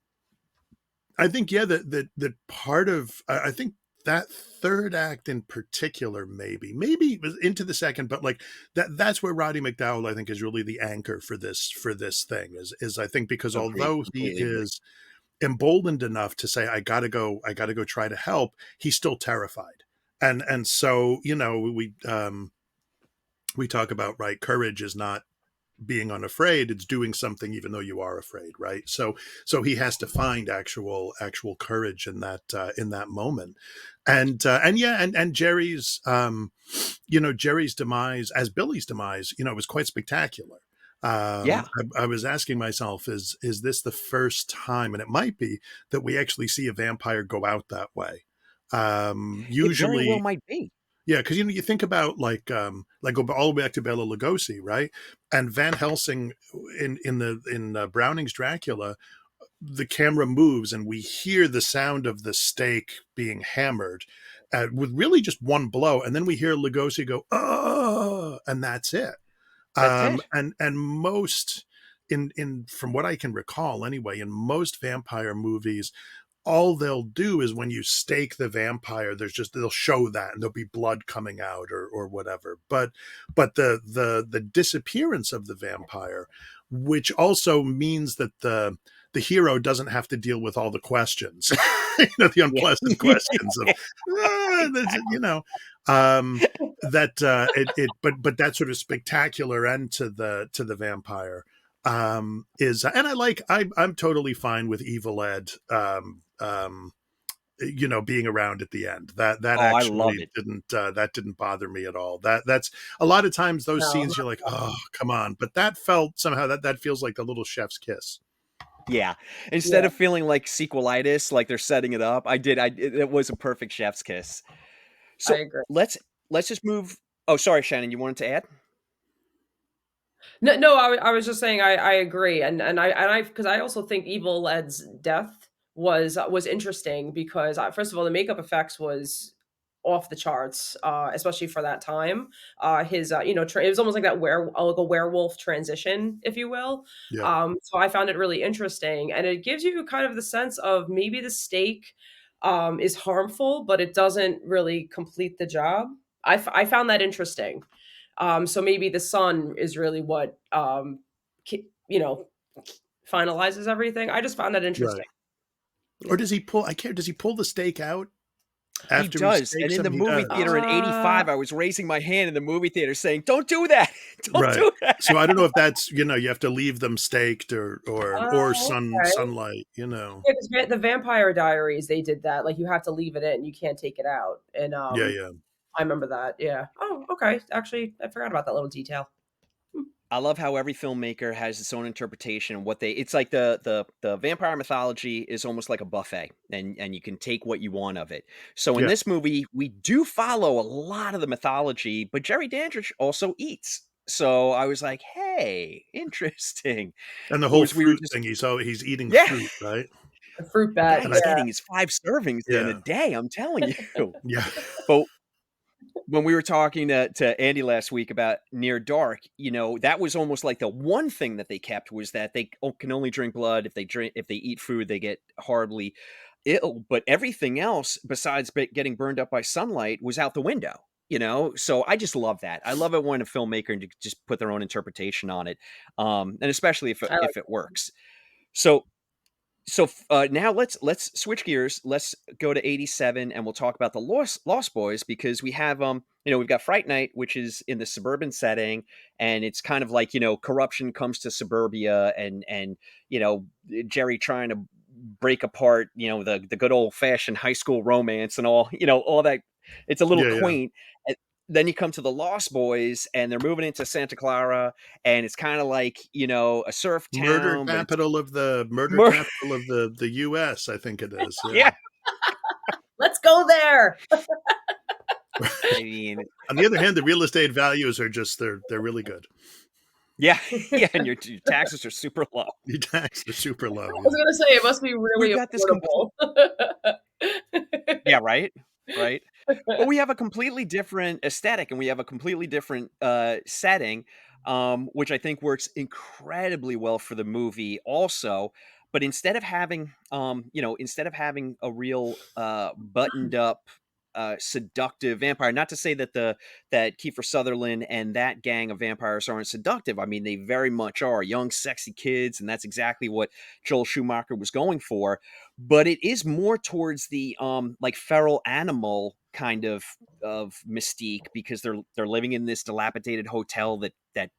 I think yeah that part of I think that third act in particular, maybe it was into the second, but like that's where Roddy McDowall I think is really the anchor for this thing is I think because Agreed. although he Completely agree. is emboldened enough to say I gotta go try to help, he's still terrified. And so we talk about, right, courage is not being unafraid, it's doing something even though you are afraid, right? So he has to find actual courage in that moment. And yeah, and Jerry's demise as Billy's demise was quite spectacular. Yeah. I was asking myself, is this the first time, and it might be, that we actually see a vampire go out that way? It very well Usually, might be. yeah, because you think about like go all the way back to Bela Lugosi, right? And Van Helsing in Browning's Dracula, the camera moves and we hear the sound of the stake being hammered with really just one blow, and then we hear Lugosi go, "Oh," and that's it. That's it. And most in from what I can recall anyway, in most vampire movies, all they'll do is when you stake the vampire, they'll show that and there'll be blood coming out or whatever. But the disappearance of the vampire, which also means that the hero doesn't have to deal with all the questions, the Yeah. unpleasant questions of, Exactly. that but that sort of spectacular end to the vampire is, and I'm totally fine with Evil Ed, being around at the end. That Oh, I love actually it. didn't bother me at all. That's a lot of times those No, scenes you're like, oh, come on, but that felt somehow that feels like the little chef's kiss. Yeah. Instead yeah, of feeling like sequelitis, like they're setting it up, it was a perfect chef's kiss. I So agree. let's just move. Oh, sorry, Shannon, you wanted to add? No, no, I was just saying I agree, and I because I also think Evil Ed's death was interesting because first of all the makeup effects was off the charts, especially for that time. His it was almost like that like a werewolf transition, if you will. Yeah, So I found it really interesting, and it gives you kind of the sense of maybe the steak is harmful, but it doesn't really complete the job. I found that interesting. So maybe the sun is really what you know finalizes everything. I just found that interesting. right. Or Yeah. does he pull? I can't. Does he pull the steak out He after he does. And stakes in him? the He movie does. theater in Uh, '85, I was raising my hand in the movie theater saying, "Don't do that. Don't Right. do that." So I don't know if that's, you have to leave them staked or okay. sunlight. Yeah, because the Vampire Diaries, they did that. Like you have to leave it in, you can't take it out. And Yeah, yeah. I remember that. Yeah. Oh, okay. Actually, I forgot about that little detail. Hmm. I love how every filmmaker has its own interpretation and what they it's like the vampire mythology is almost like a buffet and you can take what you want of it. So in Yeah. this movie, we do follow a lot of the mythology, but Jerry Dandridge also eats. So I was like, "Hey, interesting." And the Or whole as we were fruit just thing, he's eating Yeah, fruit, right? The fruit the guy bat. And is I Yeah. getting his 5 servings in a yeah. day, I'm telling you. Yeah. But when we were talking to Andy last week about Near Dark, that was almost like the one thing that they kept was that they can only drink blood. If they eat food, they get horribly ill. But everything else besides getting burned up by sunlight was out the window. So I just love that. I love it when a filmmaker to just put their own interpretation on it, and especially if I like if it works. So now let's switch gears. Let's go to '87, and we'll talk about the Lost Boys because we have we've got Fright Night, which is in the suburban setting, and it's kind of like corruption comes to suburbia, and you know Jerry trying to break apart the good old fashioned high school romance and all that. It's a little Yeah, yeah. quaint. And then you come to the Lost Boys, and they're moving into Santa Clara, and it's kind of like a surf town, but it's Murder more capital of the US, I think it is. yeah. Yeah. Let's go there. I mean, On the other hand, the real estate values are just they're really good. yeah, yeah, and your taxes are super low. The tax are super low. I was Yeah. gonna say it must be We've really got this complete affordable. Yeah, right, right. But we have a completely different aesthetic, and we have a completely different, setting, which I think works incredibly well for the movie also. But instead of having a real, buttoned up, seductive vampire, not to say that Kiefer Sutherland and that gang of vampires aren't seductive. I mean, they very much are young, sexy kids, and that's exactly what Joel Schumacher was going for. But it is more towards the like feral animal kind of mystique because they're living in this dilapidated hotel that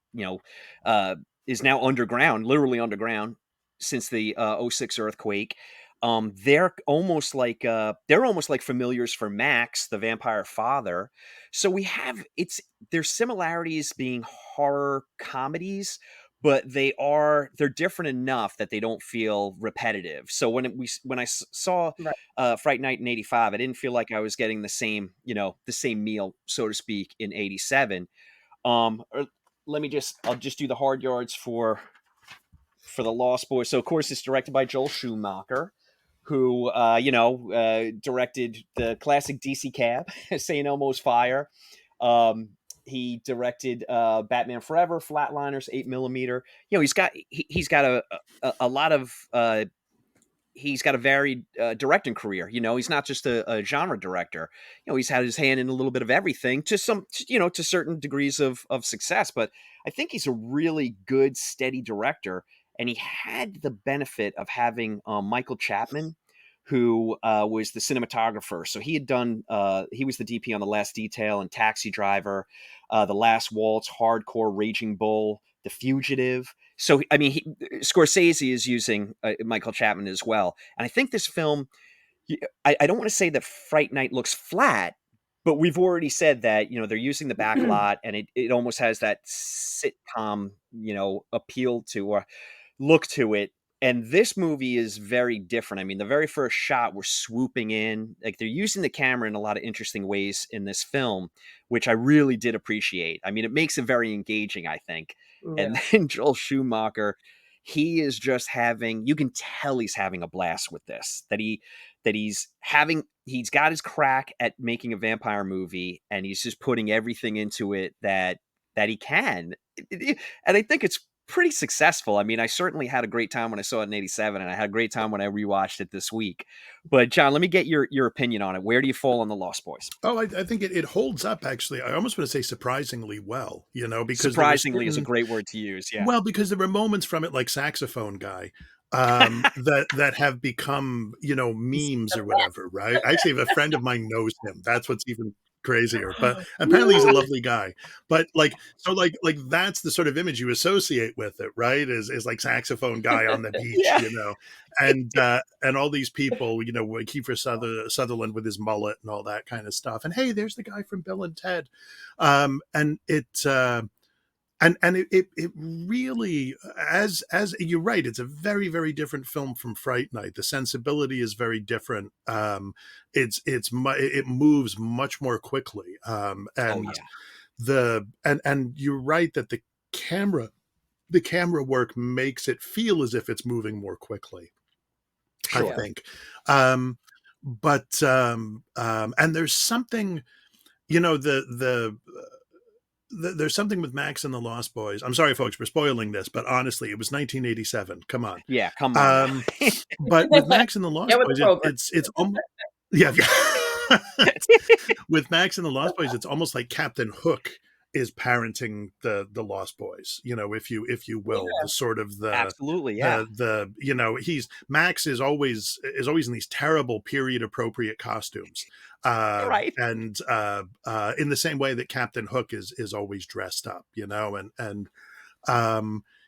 uh, is now underground, literally underground since the '06 earthquake. They're almost like familiars for Max, the vampire father. So we have it's there's similarities being horror comedies, but they're different enough that they don't feel repetitive. So when I saw Right. Fright Night in '85, I didn't feel like I was getting the same meal, so to speak, in '87. I'll just do the hard yards for the Lost Boys. So of course it's directed by Joel Schumacher, who directed the classic DC Cab, St. Elmo's Fire. He directed Batman Forever, Flatliners, 8 millimeter. He's got a lot of he's got a varied directing career. He's not just a genre director. He's had his hand in a little bit of everything to some, to certain degrees of success. But I think he's a really good, steady director. And he had the benefit of having Michael Chapman, who was the cinematographer. So he had done, he was the DP on The Last Detail and Taxi Driver, The Last Waltz, Hardcore, Raging Bull, The Fugitive. So, I mean, Scorsese is using Michael Chapman as well. And I think this film, I don't want to say that Fright Night looks flat, but we've already said that, they're using the back lot, and it almost has that sitcom, appeal to, look to it. And this movie is very different. I mean, the very first shot, we're swooping in. Like, they're using the camera in a lot of interesting ways in this film, which I really did appreciate. I mean, it makes it very engaging, I think. And Yeah. then Joel Schumacher, he is just having, you can tell he's having a blast with this, he's got his crack at making a vampire movie, and he's just putting everything into it that he can. And I think it's pretty successful. I mean, I certainly had a great time when I saw it in 87, and I had a great time when I rewatched it this week. But John, let me get your opinion on it. Where do you fall on The Lost Boys? Oh, I think it holds up, actually. I almost want to say surprisingly well, because surprisingly is a great word to use. Yeah. Well, because there were moments from it, like Saxophone Guy, that have become, memes or whatever, right? I actually have a friend of mine knows him. That's what's even crazier. But apparently he's a lovely guy. But that's the sort of image you associate with it, right? Is like Saxophone Guy on the beach, Yeah. and all these people, Kiefer Sutherland with his mullet and all that kind of stuff. And hey, there's the guy from Bill and Ted. And it really, as you're right, it's a very, very different film from Fright Night. The sensibility is very different. It moves much more quickly. And Oh yeah. and you're right that the camera work makes it feel as if it's moving more quickly, I Sure. think. And there's something, there's something with Max and the Lost Boys. I'm sorry, folks, for spoiling this, but honestly, it was 1987. Come on. Yeah, come on. But with Max and the Lost Get with Boys, the program. it's almost, yeah. With Max and the Lost Boys, it's almost like Captain Hook is parenting the Lost Boys, if you will, Yeah. the sort of Absolutely, yeah. Max is always in these terrible period appropriate costumes, Right. and in the same way that Captain Hook is always dressed up,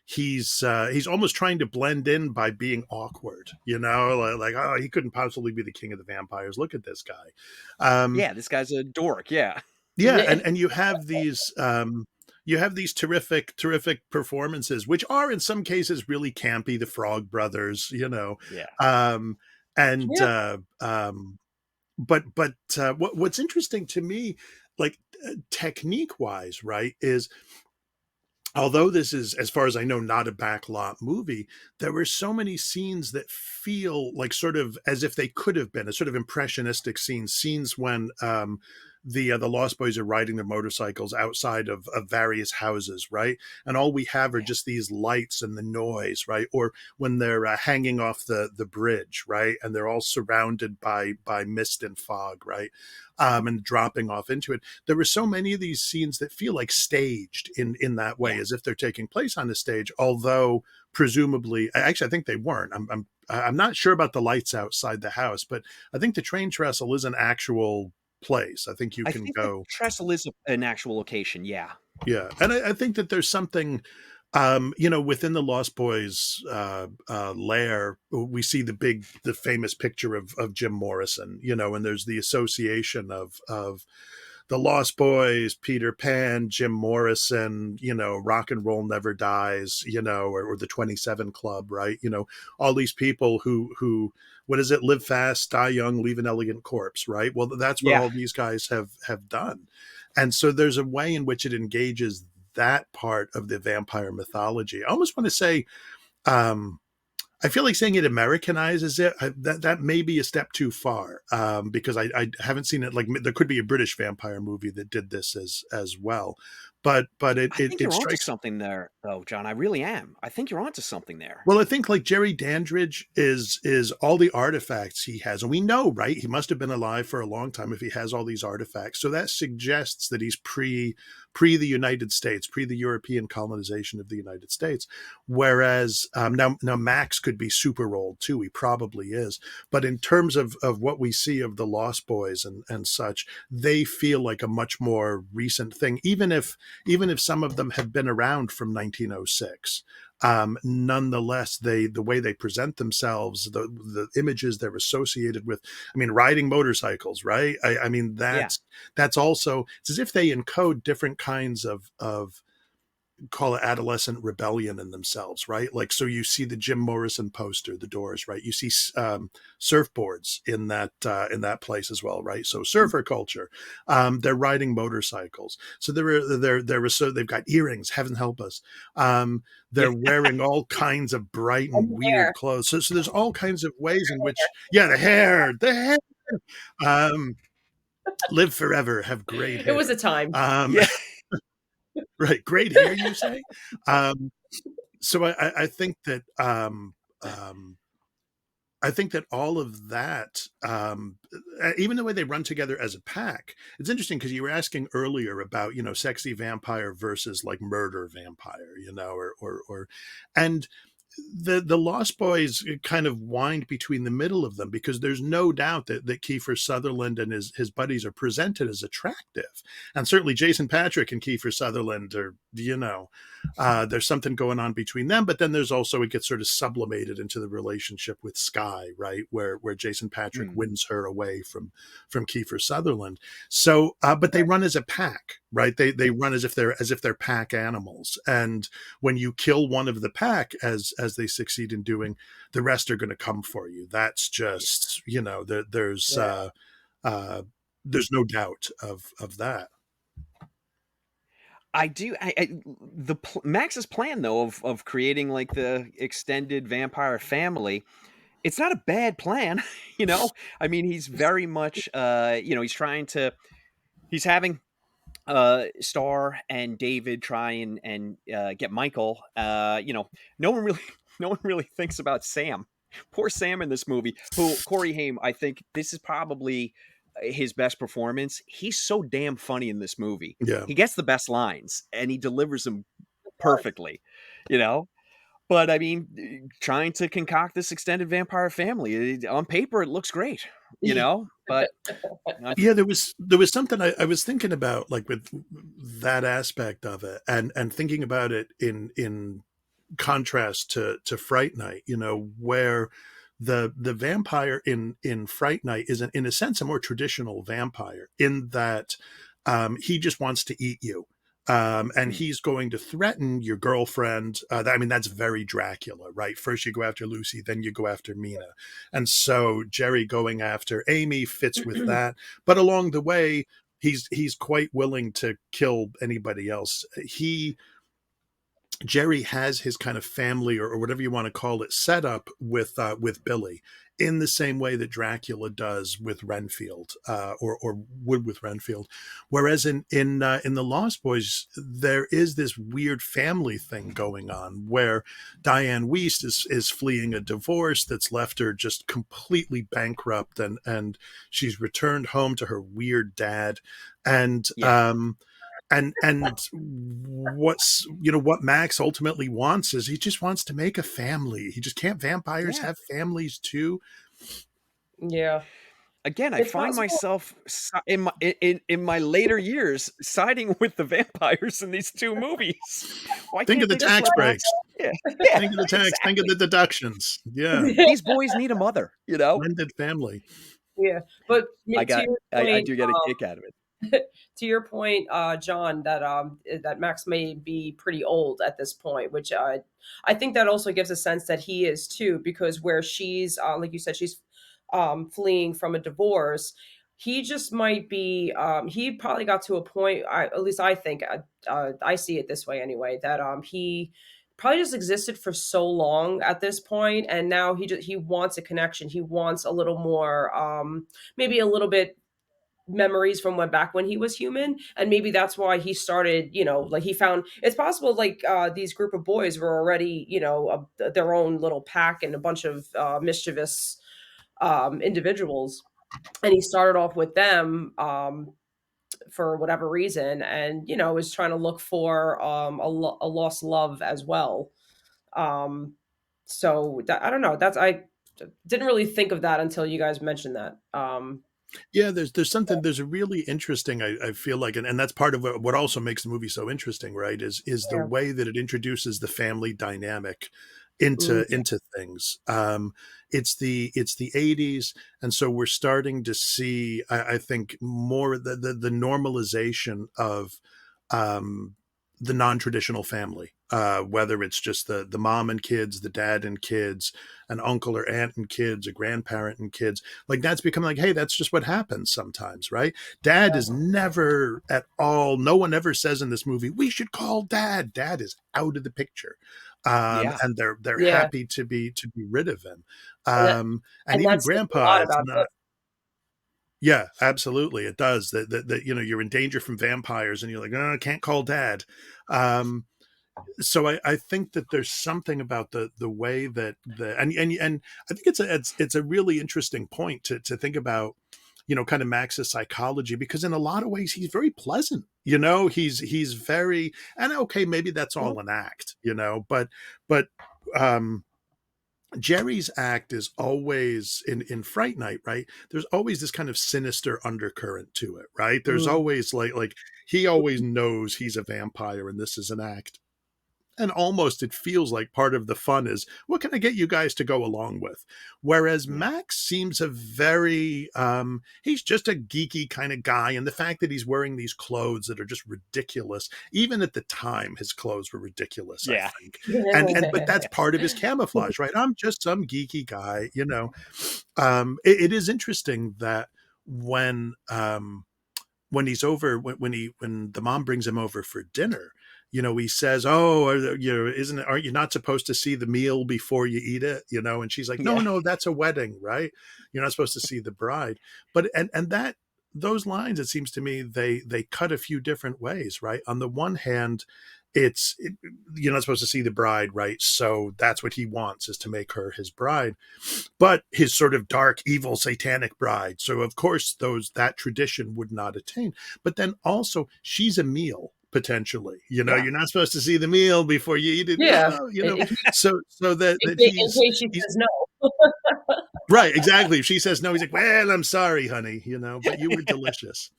he's almost trying to blend in by being awkward, like, oh, he couldn't possibly be the king of the vampires. Look at this guy. Yeah, this guy's a dork. Yeah. Yeah, and you have these terrific performances, which are in some cases really campy. The Frog Brothers, Yeah. And Yeah. What's interesting to me, like, technique wise, right, is, although this is, as far as I know, not a backlot movie, there were so many scenes that feel like sort of as if they could have been a sort of impressionistic scenes when the Lost Boys are riding their motorcycles outside of various houses, right? And all we have are just these lights and the noise, right? Or when they're hanging off the bridge, right? And they're all surrounded by mist and fog, right? And dropping off into it. There were so many of these scenes that feel like staged in that way, as if they're taking place on a stage, although presumably, actually, I think they weren't. I'm not sure about the lights outside the house, but I think the train trestle is an actual place. I think you I can think the go. trestle is an actual location. Yeah. Yeah, and I think that there's something, within the Lost Boys lair, we see the famous picture of Jim Morrison, and there's the association of the Lost Boys, Peter Pan, Jim Morrison, Rock and Roll Never Dies, or the 27 Club, right? All these people who what is it? Live fast, die young, leave an elegant corpse, right? Well, that's what Yeah. all these guys have done. And so there's a way in which it engages that part of the vampire mythology. I almost want to say, I feel like saying it Americanizes it. That may be a step too far, because I haven't seen it. Like, there could be a British vampire movie that did this as well, but I it think it you're onto strikes. something there, though, John. I really am. I think you're onto something there. Well, I think like Jerry Dandridge is all the artifacts he has, and we know, right? He must have been alive for a long time if he has all these artifacts. So that suggests that he's pre the United States, pre the European colonization of the United States. Whereas now Max could be super old too. He probably is. But in terms of what we see of the Lost Boys and such, they feel like a much more recent thing, even if some of them have been around from 1906. Nonetheless, the way they present themselves, the images they're associated with. I mean, riding motorcycles, right? I mean, Yeah. that's also, it's as if they encode different kinds of call it adolescent rebellion in themselves, right? Like, so you see the Jim Morrison poster, The Doors, right? You see surfboards in that place as well, right? So surfer culture. They're riding motorcycles, so so they've got earrings. Heaven help us. Yeah. They're wearing all kinds of bright and And weird hair. clothes. So there's all kinds of ways in which, yeah, the hair, um, live forever, have great It was hair. a time. Um, Yeah. right, great hair, you say? Um, so I think that um, I think that all of that, even the way they run together as a pack, it's interesting because you were asking earlier about sexy vampire versus like murder vampire, and the Lost Boys kind of wind between the middle of them because there's no doubt that Kiefer Sutherland and his buddies are presented as attractive, and certainly Jason Patrick and Kiefer Sutherland are there's something going on between them, but then there's also, it gets sort of sublimated into the relationship with Sky, right, where Jason Patrick Mm. wins her away from Kiefer Sutherland. So, but they run as a pack, right? They run as if they're pack animals, and when you kill one of the pack, as they succeed in doing, the rest are going to come for you. That's just Yeah. uh, there's no doubt of that. I do. Max's plan though of creating like the extended vampire family. It's not a bad plan, you know. I mean, he's very much, he's trying to. He's having Star and David try and get Michael. No one really no one really thinks about Sam. Poor Sam in this movie. Who Corey Haim, I think this is probably his best performance. He's so damn funny in this movie. Yeah. He gets the best lines and he delivers them perfectly. You know, but I mean, trying to concoct this extended vampire family on paper, it looks great. You know, but Yeah, there was something I was thinking about, like with that aspect of it, and thinking about it in contrast to Fright Night, where the vampire in Fright Night is in a sense a more traditional vampire in that he just wants to eat you. And mm, he's going to threaten your girlfriend. I mean, that's very Dracula, right? First you go after Lucy, then you go after Mina. And so Jerry going after Amy fits with that. But along the way, he's quite willing to kill anybody else. Jerry has his kind of family, or whatever you want to call it, set up with Billy in the same way that Dracula does with Renfield, or would with Renfield. Whereas in the Lost Boys, there is this weird family thing going on where Diane Wiest is fleeing a divorce that's left her just completely bankrupt, and she's returned home to her weird dad, and yeah, what Max ultimately wants is he just wants to make a family. He just can't. Vampires yeah. have families too. Yeah. Again, I It's find possible. myself in my later years siding with the vampires in these two movies. Why Think of can't the they just tax let Max? breaks. Yeah, yeah, Think of the tax. Think of exactly. the deductions. Yeah, These boys need a mother, you know. blended family. Yeah, but I to got, your I point, do get a kick out of it. to your point, John, that Max may be pretty old at this point, which I think that also gives a sense that he is too, because where she's like you said, she's fleeing from a divorce. He just might be. He probably got to a point. At least I think. I see it this way anyway. That he probably just existed for so long at this point, and now he wants a connection. He wants a little more. Maybe a little bit memories from back when he was human, and maybe that's why he started, like he found it's possible like these group of boys were already, their own little pack and a bunch of mischievous individuals, and he started off with them for whatever reason, and was trying to look for a lost love as well. um so that, I don't know, that's I didn't really think of that until you guys mentioned that. Yeah, there's something there's a really interesting I feel like, and that's part of what also makes the movie so interesting, right? Is the Yeah. way that it introduces the family dynamic Mhm. into things. It's the 80s, and so we're starting to see, I think, more the normalization of um the non-traditional family, whether it's just the mom and kids, the dad and kids, an uncle or aunt and kids, a grandparent and kids. Like that's become like, hey, that's just what happens sometimes, right? Dad Yeah. is never at all, no one ever says in this movie, we should call dad. Dad is out of the picture. Yeah. And they're Yeah. happy to be rid of him. And that And and even that says a grandpa lot is about not. it. Yeah, absolutely. It does. That you're in danger from vampires and you're like, oh, I can't call dad. Um, so I think that there's something about the way that and I think it's a really interesting point to think about, kind of Max's psychology, because in a lot of ways he's very pleasant. He's very, and okay, maybe that's Mhm. all an act, but um Jerry's act is always in Fright Night, right? There's always this kind of sinister undercurrent to it, right? There's Mm. always like he always knows he's a vampire and this is an act. And almost it feels like part of the fun is, what can I get you guys to go along with? Whereas Yeah. Max seems a very he's just a geeky kind of guy, and the fact that he's wearing these clothes that are just ridiculous, even at the time his clothes were ridiculous, I Yeah. think. And but that's part of his camouflage, right? I'm just some geeky guy. It is interesting that when he's over, when the mom brings him over for dinner, he says, oh, aren't you not supposed to see the meal before you eat it? And she's like, no, Yeah. no, that's a wedding, right? You're not supposed to see the bride. But and that those lines, it seems to me, they cut a few different ways, right? On the one hand, you're not supposed to see the bride, right? So that's what he wants, is to make her his bride, but his sort of dark, evil, satanic bride. So of course that tradition would not attain. But then also she's a meal potentially. Yeah. You're not supposed to see the meal before you eat it. Yeah. Oh, In so that in case she he's says no. right, exactly. If she says no, he's like, well, I'm sorry, honey, but you were delicious.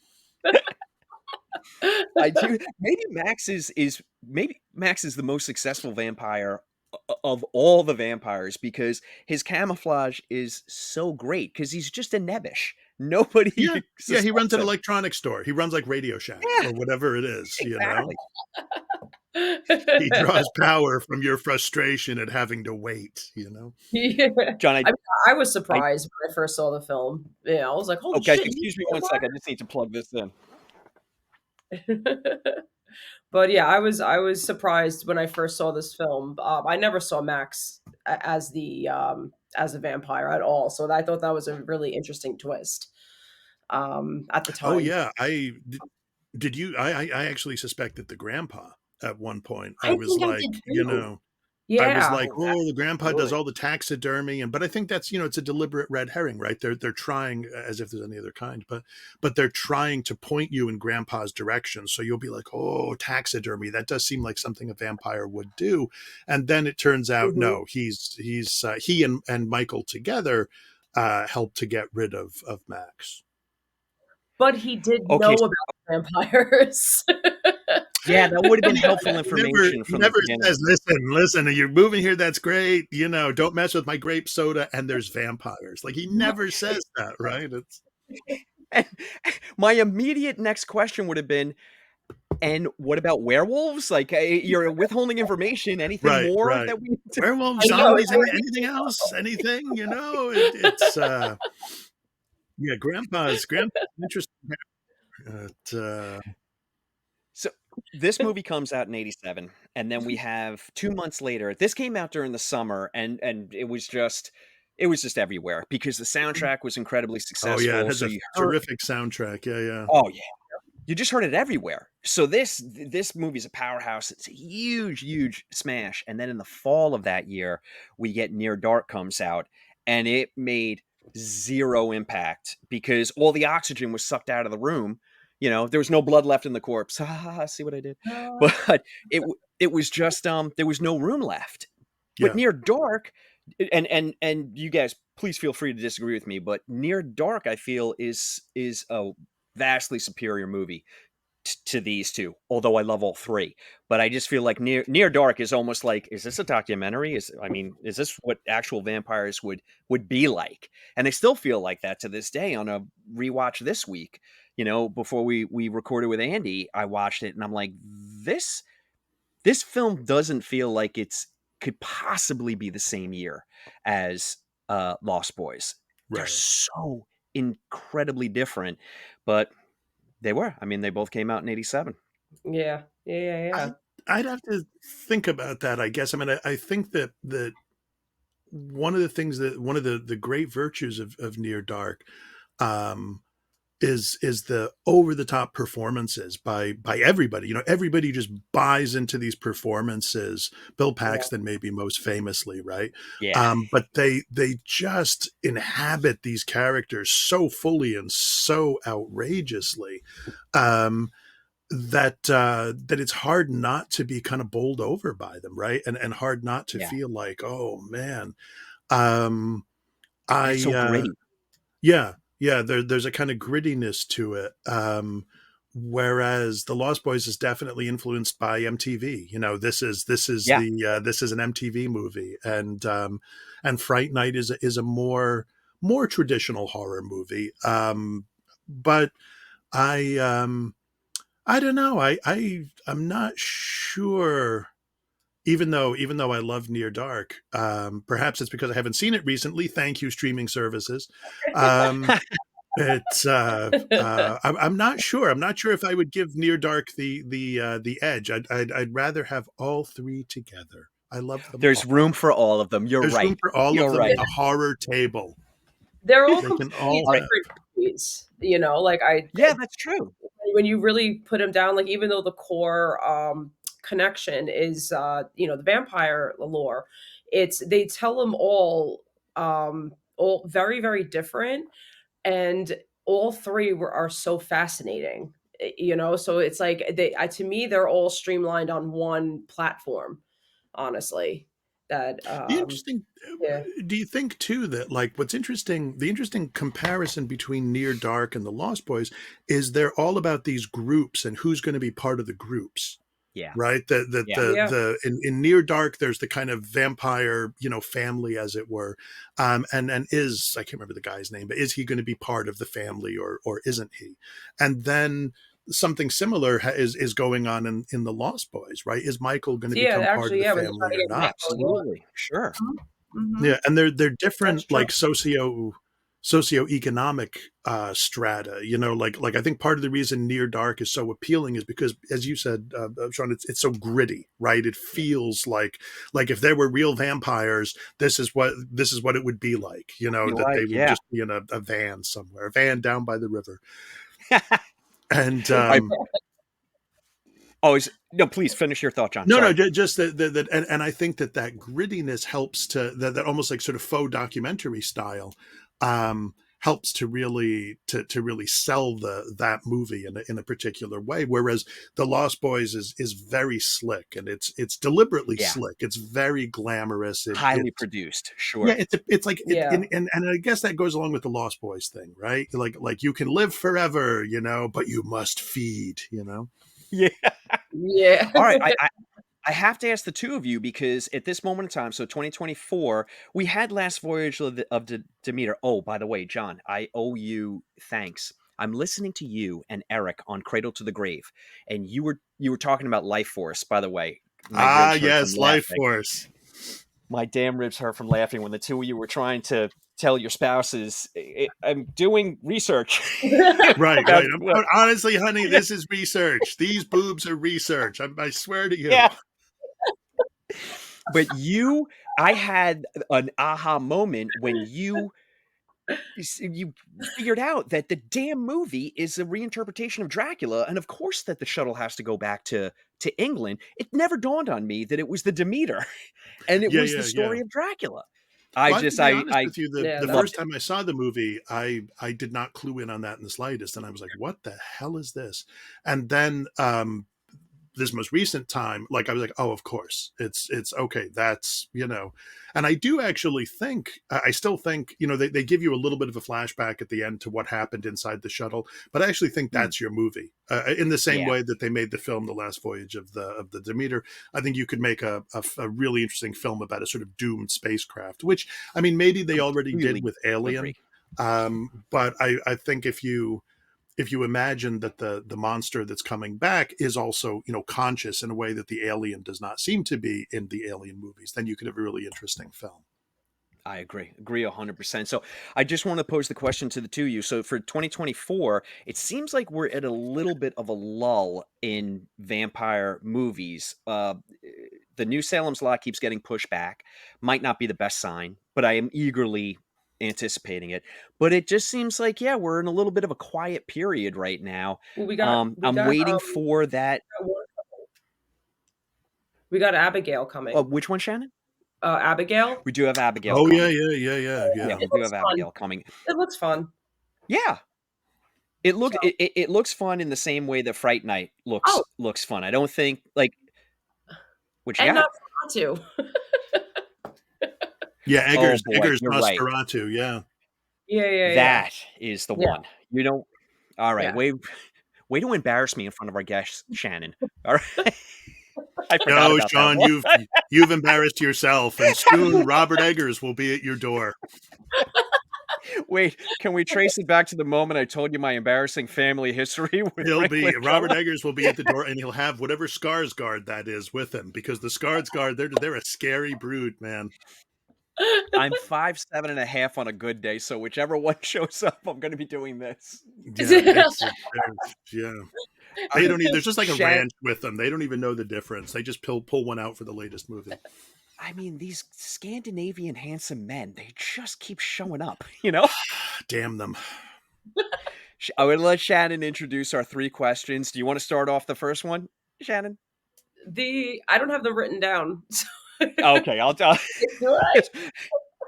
I do. Maybe Max is the most successful vampire of all the vampires, because his camouflage is so great, because he's just a nebbish. Yeah. Nobody Yeah, he runs suspects an him. electronics store. He runs like Radio Shack Yeah, or whatever it is. exactly. He draws power from your frustration at having to wait. Yeah. John, I I was I surprised when I first saw the film. Yeah, I was like, "Holy oh, guys, shit, he's excuse me a one sec. I just need to plug this in. vampire?" But yeah, I was surprised when I first saw this film. I never saw Max as a vampire at all, so I thought that was a really interesting twist at the Oh time. yeah, did you? I actually suspected the grandpa at one point. I I was think I like, did too. I was Yeah. like, Oh, oh, the grandpa does good. all the taxidermy, but I think that's it's a deliberate red herring, right? They're trying, as if there's any other kind, but they're trying to point you in grandpa's direction, so you'll be like, oh, taxidermy. That does seem like something a vampire would do, and then it turns out Mhm. no, he and Michael together helped to get rid of Max. But he did Okay, know about vampires. yeah, that would have been Well, yeah, helpful he never information he from the never beginning. says, listen, you're moving here, that's great, don't mess with my grape soda, and there's vampires. Like, he never says that, right? It's And my immediate next question would have been, and what about werewolves? Like, you're withholding information. Anything right, more right. that we need to Werewolves, I know, zombies, anything else? Anything, it's, yeah, grandpa's interesting. It, So this movie comes out in '87, and then we have 2 months later. This came out during the summer, and it was just it was just everywhere because the soundtrack was incredibly Oh yeah, it successful. has So a you heard, terrific soundtrack. Yeah, yeah. oh yeah, you just heard it everywhere. So this movie's a powerhouse. It's a huge smash. And then in the fall of that year, we get Near Dark comes out, and it made zero impact because all the oxygen was sucked out of the room. There was no blood left in the corpse. Ha ha ha! See what I did? But it was just there was no room left. But Yeah. Near Dark, and you guys, please feel free to disagree with me. But Near Dark, I feel is a vastly superior movie to these two, although I love all three. But I just feel like Near Dark is almost like, is this a documentary? Is this what actual vampires would be like? And I still feel like that to this day. On a rewatch this week, before we recorded with Andy, I watched it and I'm like, this film doesn't feel like it's could possibly be the same year as Lost Boys. They're Right. so incredibly different, but they were. I mean, they both came out in 87. Yeah. Yeah. I'd have to think about that, I guess. I mean, I think that one of the great virtues of Near Dark um, is the over the top performances by everybody. Everybody just buys into these performances. Bill Yeah. Paxton, maybe most famously, right? Yeah. But they just inhabit these characters so fully and so outrageously. That it's hard not to be kind of bowled over by them, right? And hard not to Yeah. feel like, oh man, um, It's so I gritty. yeah, yeah. There's a kind of grittiness to it. Whereas the Lost Boys is definitely influenced by MTV. Yeah. This is an MTV movie, and Fright Night is a more traditional horror movie. But I I don't know. I'm not sure. Even though I love Near Dark, perhaps it's because I haven't seen it recently. Thank you, streaming services. Um, it's I'm not sure. I'm not sure if I would give Near Dark the edge. I'd rather have all three together. I love them There's all. room for all of them. You're There's room right. for all of You're them at right. the horror table. They're all They can completely all All right. have. different movies, like Yeah, that's true. when you really put them down, like even though the core connection is the vampire lore, they tell them all very very different, and all three are so fascinating. So it's like to me they're all streamlined on one platform, honestly. That The interesting Yeah. Do you think too that, like, the interesting comparison between Near Dark and the Lost Boys is they're all about these groups and who's going to be part of the groups, Yeah. right? Yeah. Yeah. In Near Dark there's the kind of vampire, family, as it were. And is, I can't remember the guy's name, but is he going to be part of the family, or isn't he? And then something similar is going on in the Lost Boys, right? Is Michael going to Yeah, become part of actually, the yeah, when they try family to or get not? Michael, yeah. Absolutely. Sure. Mhm. Yeah, and they're That's different, true. like, socioeconomic strata. Like I think part of the reason Near Dark is so appealing is because, as you said, Sean, it's so gritty, right? It feels like if there were real vampires, this is what it would be like. Be That they like, would yeah. just be in a van somewhere, a van down by the river, and I always no. Please finish your thought, John. no, Sorry. just that, and I think that grittiness helps that almost like sort of faux documentary style, helps to really sell that movie in a particular way. Whereas the Lost Boys is very slick, and it's deliberately Yeah. slick. It's very glamorous. Highly produced. Yeah, Sure. it's like Yeah. and I guess that goes along with the Lost Boys thing, right? Like you can live forever, but you must feed. Yeah. Yeah. All right. I have to ask the two of you because at this moment in time, so 2024, we had Last Voyage of Demeter. Oh, by the way, John, I owe you thanks. I'm listening to you and Eric on Cradle to the Grave, and you were talking about Life Force. By the way, my ribs hurt from Yes, Life laughing. Force. My damn ribs hurt from laughing when the two of you were trying to tell your spouses, I'm doing research. Right. Honestly, honey, Yeah. this is research. These boobs are research. I swear to you. Yeah. But I had an aha moment when you figured out that the damn movie is a reinterpretation of Dracula, and of course that the shuttle has to go back to England. It never dawned on me that it was the Demeter, and it Yeah, was the yeah, yeah. story of Dracula. Well, I have to be honest I with you, Yeah, the that first loved it. time I saw the movie, I did not clue in on that in the slightest, and I was like, "What the hell is this?" And then, this most recent time, like I was like, oh, of course, it's okay. That's, and I do actually think, I still think, they give you a little bit of a flashback at the end to what happened inside the shuttle, but I actually think Mm, that's your movie. In the same yeah, way that they made the film The Last Voyage of the Demeter, I think you could make a really interesting film about a sort of doomed spacecraft, which, I mean, maybe they already did completely with Alien. agree. But I think if you imagine that the monster that's coming back is also conscious in a way that the alien does not seem to be in the Alien movies, then you could have a really interesting film. I agree 100%. So I just want to pose the question to the two of you. So for 2024, it seems like we're at a little bit of a lull in vampire movies. The New Salem's Lot keeps getting pushed back. Might not be the best sign, but I am eagerly anticipating it. But it just seems like, yeah, we're in a little bit of a quiet period right now. well, we I'm got waiting for that. we got Abigail coming. Which one, Shannon? Abigail. We do have Abigail Oh yeah, coming. yeah, yeah, yeah, Yeah, yeah. we It do looks have fun. Abigail coming. It looks fun. Yeah, So, it looks fun in the same way that Fright Night oh, looks fun. I don't think like what you and got? Nosferatu. Yeah, Oh Eggers, boy, Eggers you're right. Nosferatu. Yeah. Yeah, yeah, yeah, That is the yeah, one. You know, all right, yeah. way to embarrass me in front of our guests, Shannon. All right. I forgot No, about that Sean, one. you've embarrassed yourself, and soon Robert Eggers will be at your door. Wait, can we trace it back to the moment I told you my embarrassing family history with Frank Robert Langella? Eggers will be at the door, and he'll have whatever Skarsgård that is with him, because the Skarsgård, they're a scary brood, man. I'm 5'7" and a half on a good day, so whichever one shows up, I'm gonna be doing this. Yeah, yeah. All They right. don't even. There's just like a Shan ranch with them. They don't even know the difference. They just pull one out for the latest movie. I mean, these Scandinavian handsome men, they just keep showing up, you know? Damn them. I would let Shannon introduce our 3 questions. Do you wanna start off the first one, Shannon? I don't have them written down. So Okay, I'll tell do I?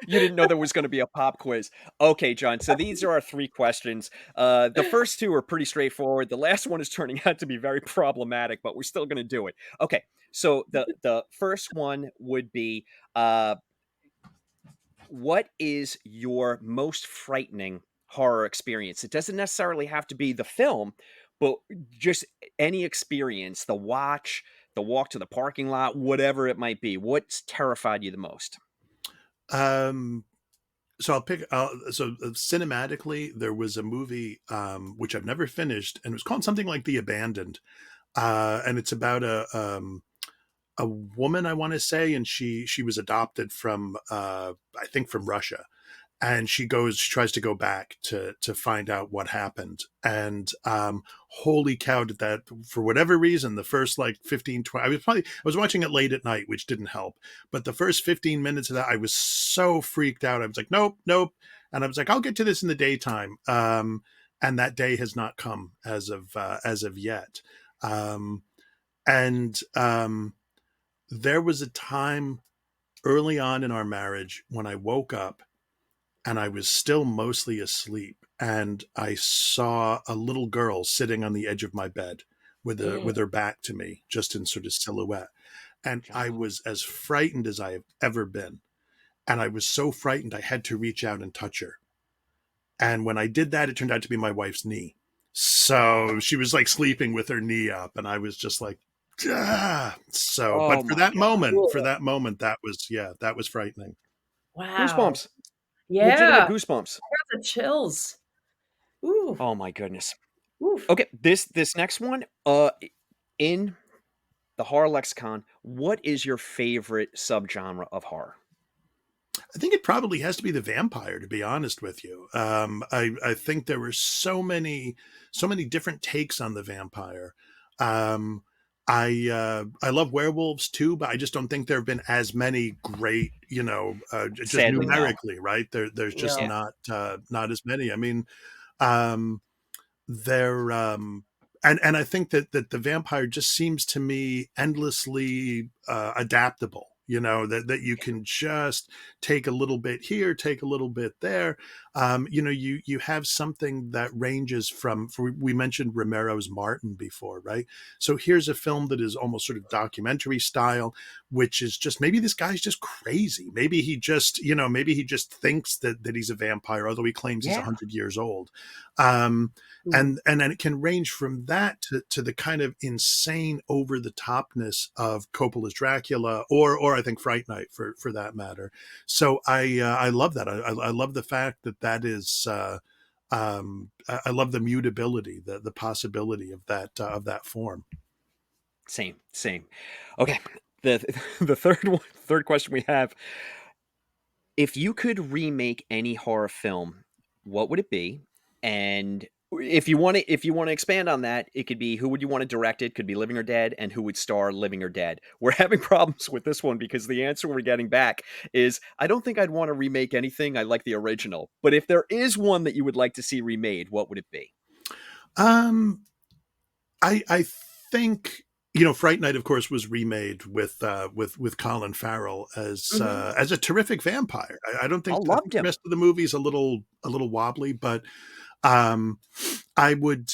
you didn't know there was gonna be a pop quiz. Okay, John, so these are our 3 questions. The first 2 are pretty straightforward. The last one is turning out to be very problematic, but we're still gonna do it. Okay, so the first one would be, what is your most frightening horror experience? It doesn't necessarily have to be the film, but just any experience, the watch, the walk to the parking lot, whatever it might be. What's terrified you the most? Um, so I'll pick. Cinematically, there was a movie which I've never finished, and it was called something like The Abandoned, and it's about a woman, I want to say, and she was adopted from I think from Russia, and she tries to go back to find out what happened, and holy cow, did that, for whatever reason, the first like 15 20, I was watching it late at night, which didn't help, but the first 15 minutes of that, I was so freaked out. I was like, nope, nope. And I was like, I'll get to this in the daytime, and that day has not come as of yet. Um, and there was a time early on in our marriage when I woke up and I was still mostly asleep, and I saw a little girl sitting on the edge of my bed with her back to me, just in sort of silhouette. And I John. was as frightened as I have ever been. And I was so frightened I had to reach out and touch her. And when I did that, it turned out to be my wife's knee. So she was like sleeping with her knee up, and I was just like, ah. So, but Oh my for Cool. that moment, that was, yeah, that was frightening. Wow. goosebumps. Legitimate Yeah. goosebumps. I got the chills. Ooh. Oh my goodness. Oof. Okay, this next one, in the horror lexicon, what is your favorite subgenre of horror? I think it probably has to be the vampire, to be honest with you. I think there were so many different takes on the vampire. Um, I love werewolves too, but I just don't think there have been as many great, just Sadly, no. numerically, right? There's just No. Yeah. not as many. I mean, um, they're and I think that the vampire just seems to me endlessly adaptable. That you can just take a little bit here, take a little bit there. You have something that ranges from, we mentioned Romero's Martin before, right? So here's a film that is almost sort of documentary style, which is just, maybe this guy's just crazy. Maybe he just, maybe he just thinks that he's a vampire, although he claims he's Yeah. 100 years old. Um, Mhm. and then it can range from that to the kind of insane over the topness of Coppola's Dracula, or I think Fright Night for that matter. So I love that. I love the fact that is. I love the mutability, the possibility of that form. Same, same. Okay. The third question we have: if you could remake any horror film, what would it be? And if you want to expand on that, it could be, who would you want to direct it? Could be living or dead, and who would star living or dead. We're having problems with this one because the answer we're getting back is, I don't think I'd want to remake anything. I like the original. But if there is one that you would like to see remade, what would it be? Um, I think, Fright Night, of course, was remade with Colin Farrell Mhm. as a terrific vampire. I don't I think, I loved think the him. rest of the movie is a little wobbly, but um, I would.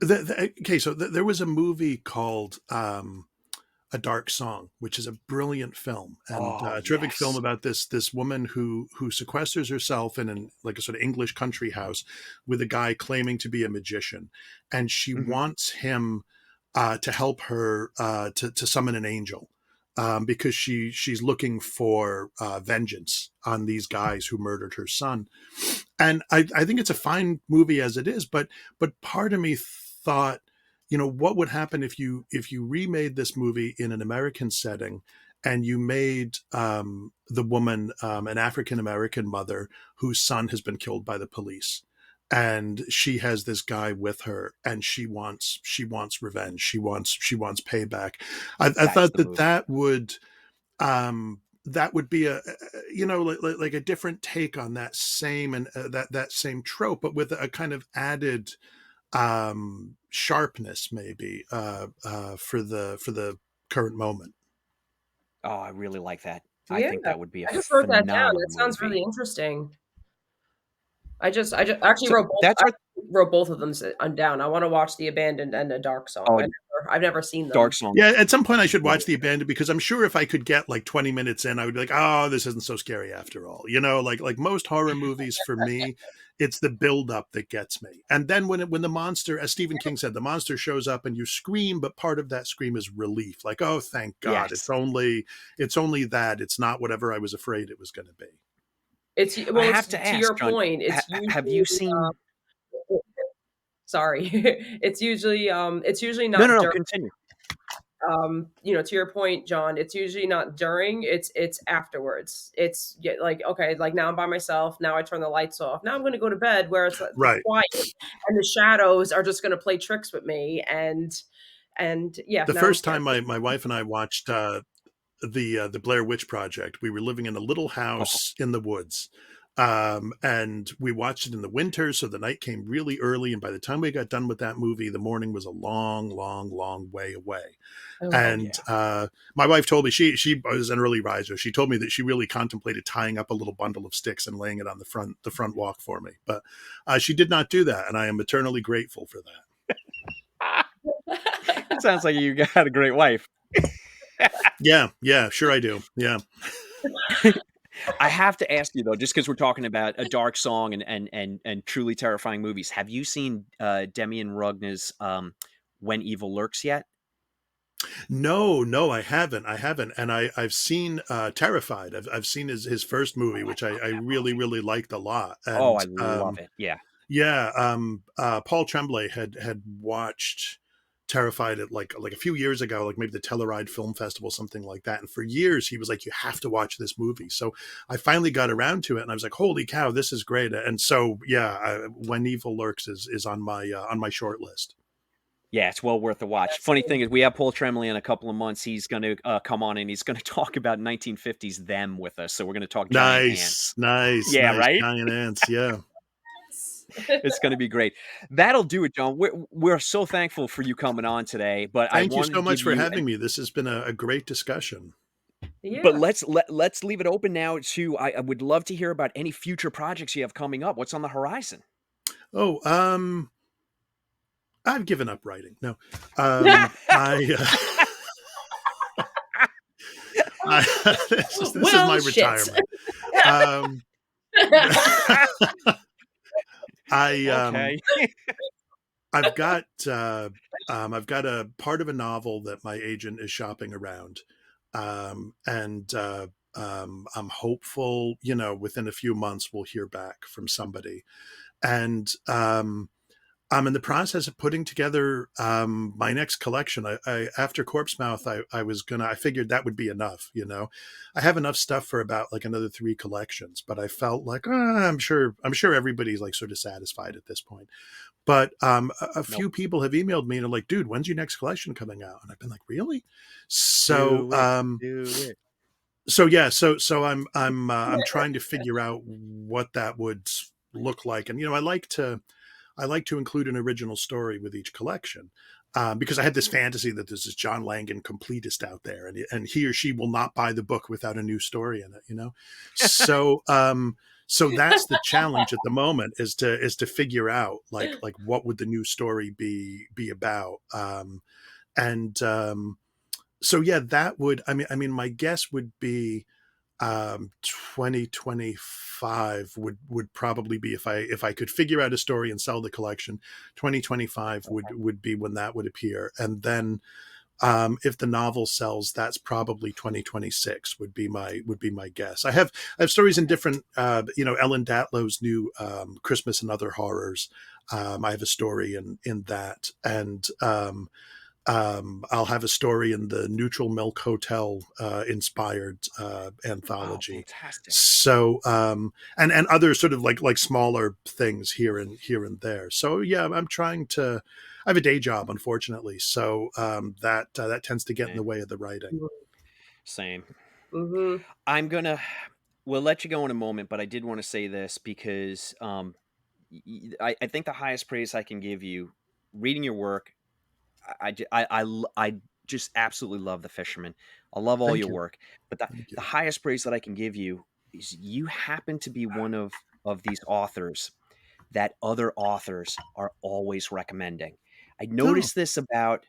Okay, so there was a movie called A Dark Song, which is a brilliant film, and Oh a terrific film yes. about this woman who sequesters herself in like a sort of English country house with a guy claiming to be a magician, and she Hmm. wants him to help her to summon an angel. Because she's looking for vengeance on these guys who murdered her son, and I think it's a fine movie as it is, but part of me thought, what would happen if you remade this movie in an American setting, and you made the woman an African American mother whose son has been killed by the police, and she has this guy with her, and she wants revenge, she wants payback. I That's thought the movie. that would be a, like a different take on that same, and that same trope, but with a kind of added sharpness, maybe for the current moment. Oh, I really like that. I Yeah. think that would be a I just wrote that down. phenomenal That sounds really movie. interesting. I just actually So that's our wrote both of them down. I wanna watch The Abandoned and A Dark Song. oh, I've never seen Dark them. Song. Yeah, at some point I should Love watch it. The Abandoned, because I'm sure if I could get like 20 minutes in, I would be like, oh, this isn't so scary after all. Like most horror movies for me, it's the build up that gets me. And then when the monster, as Stephen King said, the monster shows up and you scream, but part of that scream is relief. Like, oh, thank God. Yes. It's only that. It's not whatever I was afraid it was going to be. I Well, it's have to to ask, your John, point, it's have you usually, seen sorry. It's usually No, no, not no, during, continue. to your point, John, it's usually not during, it's afterwards. It's yeah, like, okay, like now I'm by myself, now I turn the lights off. Now I'm gonna go to bed where it's Right. quiet and the shadows are just gonna play tricks with me, and yeah, The now I'm first scared. time my wife and I watched the Blair Witch Project, we were living in a little Oh, house in the woods. And we watched it in the winter, so the night came really early. And by the time we got done with that movie, the morning was a long, long, long way away. Oh. oh And yeah. my wife told me, she was an early riser. She told me that she really contemplated tying up a little bundle of sticks and laying it on the front walk for me. But she did not do that, and I am eternally grateful for that. It sounds like you got a great wife. Yeah, yeah, sure I do. Yeah. I have to ask you though, just because we're talking about A Dark Song and truly terrifying movies, have you seen Demian Rugna's When Evil Lurks yet? No, no, I haven't, and I've seen Terrified. I've seen his first movie, Oh, I which I love that really movie. really liked a lot. Oh, And I love it. Yeah. yeah, Paul Tremblay had watched Terrified at like a few years ago, like maybe the Telluride Film Festival, something like that. And for years he was like, "You have to watch this movie." So I finally got around to it, and I was like, "Holy cow, this is great!" And so yeah, When Evil Lurks is on my short list. Yeah, it's well worth the watch. Funny thing is, we have Paul Tremblay in a couple of months. He's going to come on and he's going to talk about 1950s them with us. So we're going to talk giant ants. Yeah, Nice. right? Giant ants. Yeah. It's going to be great. That'll do it, John. We're so thankful for you coming on today, but I Thank you wanted so to much give for you having me. This has been a great discussion. but Yeah. let's leave it open now to I would love to hear about any future projects you have coming up. What's on the horizon? Oh, I've given up writing. No, this is Well, my shit. retirement. Um, I Okay. I've got I've got a part of a novel that my agent is shopping around, and I'm hopeful, within a few months we'll hear back from somebody, and I'm in the process of putting together my next collection. I after Corpsemouth, I figured that would be enough. I have enough stuff for about like another 3 collections, but I felt like I'm sure everybody's like sort of satisfied at this point. But a Nope. few people have emailed me and are like, "Dude, when's your next collection coming out?" And I've been like, "Really?" So Do it. Do it. yeah, I'm trying to figure out what that would look like, and I like to include an original story with each collection, because I had this fantasy that there's this John Langan completist out there, and he or she will not buy the book without a new story in it. So that's the challenge at the moment, is to figure out like what would the new story be about, and so yeah, that would I mean my guess would be 2025 would probably be, if I could figure out a story and sell the collection. 2025 would be when that would appear, and then if the novel sells, that's probably 2026 would be my guess. I have stories in different, Ellen Datlow's new Christmas and Other Horrors. I have a story in that, and I'll have a story in the Neutral Milk Hotel inspired Oh, anthology. fantastic. So and other sort of like smaller things here and there. So yeah, I'm trying to. I have a day job, unfortunately, so that tends to get in Same. the way of the writing. Same. Mm-hmm. I'm gonna we'll let you go in a moment, but I did want to say this because I think the highest praise I can give you, reading your work, I just absolutely love The Fisherman. I love all Thank your you, work, but the thank the you. highest praise that I can give you is you happen to be one of these authors that other authors are always recommending. I Oh, noticed this about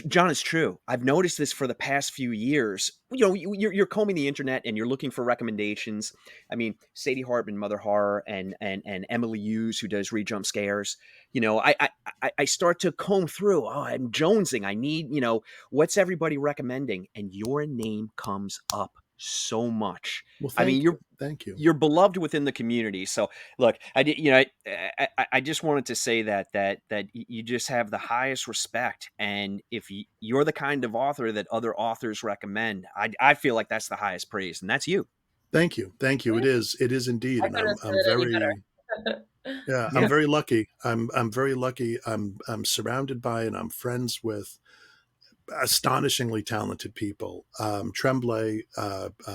John, it's true. I've noticed this for the past few years. You're combing the internet and you're looking for recommendations. I mean, Sadie Hartman, Mother Horror, and Emily Hughes, who does Read Jump Scares. I start to comb through. Oh, I'm jonesing. I need, what's everybody recommending? And your name comes up so much. well, I mean, thank you, thank you. you're beloved within the community. So look, I did, I just wanted to say that you just have the highest respect, and if you're the kind of author that other authors recommend, I feel like that's the highest praise, and that's you. Thank you, thank you. It is indeed, I and couldn't I'm have said I'm it any very. better. Yeah, I'm Yeah, very lucky. I'm very lucky. I'm surrounded by, and I'm friends with astonishingly talented people. Tremblay,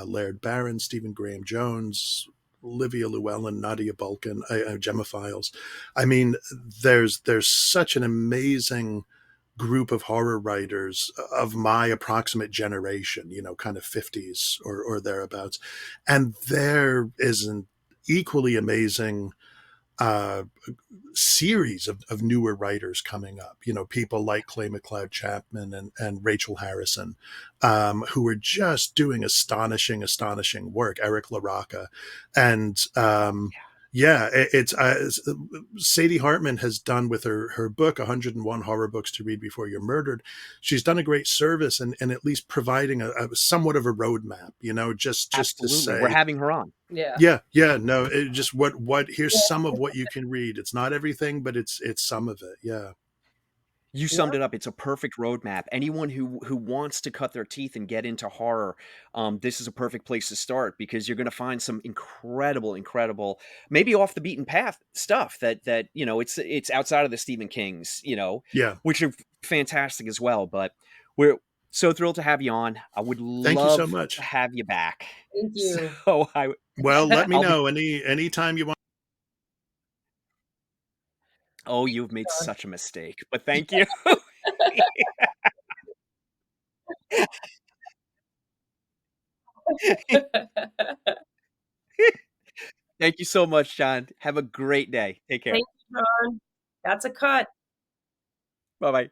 Laird Barron, Stephen Graham Jones, Olivia Llewellyn, Nadia Bulkin, Gemma Files. I mean, there's such an amazing group of horror writers of my approximate generation, kind of 50s or thereabouts, and there is an equally amazing uh, series of newer writers coming up. People like Clay McLeod Chapman and Rachel Harrison, who are just doing astonishing work. Eric LaRocca, and yeah, Sadie Hartman has done with her book 101 Horror Books to Read Before You're Murdered. She's done a great service and at least providing a somewhat of a roadmap. Just to absolutely. We're say, having her on. Yeah. yeah, no, just what here's some of what you can read. It's not everything, but it's some of it. Yeah. You summed Yeah. it up. It's a perfect roadmap. Anyone who wants to cut their teeth and get into horror, this is a perfect place to start because you're gonna find some incredible, incredible, maybe off the beaten path stuff that, you know, it's outside of the Stephen Kings, you know, Yeah. which are fantastic as well. But we're so thrilled to have you on. I would Thank you so love to much. have you back. Thank you. So I Well, let me I'll be know anytime you want. oh, you've made such a mistake, but thank you. Thank you so much, John. Have a great day. Take care. Thank you, John. That's a cut. Bye-bye.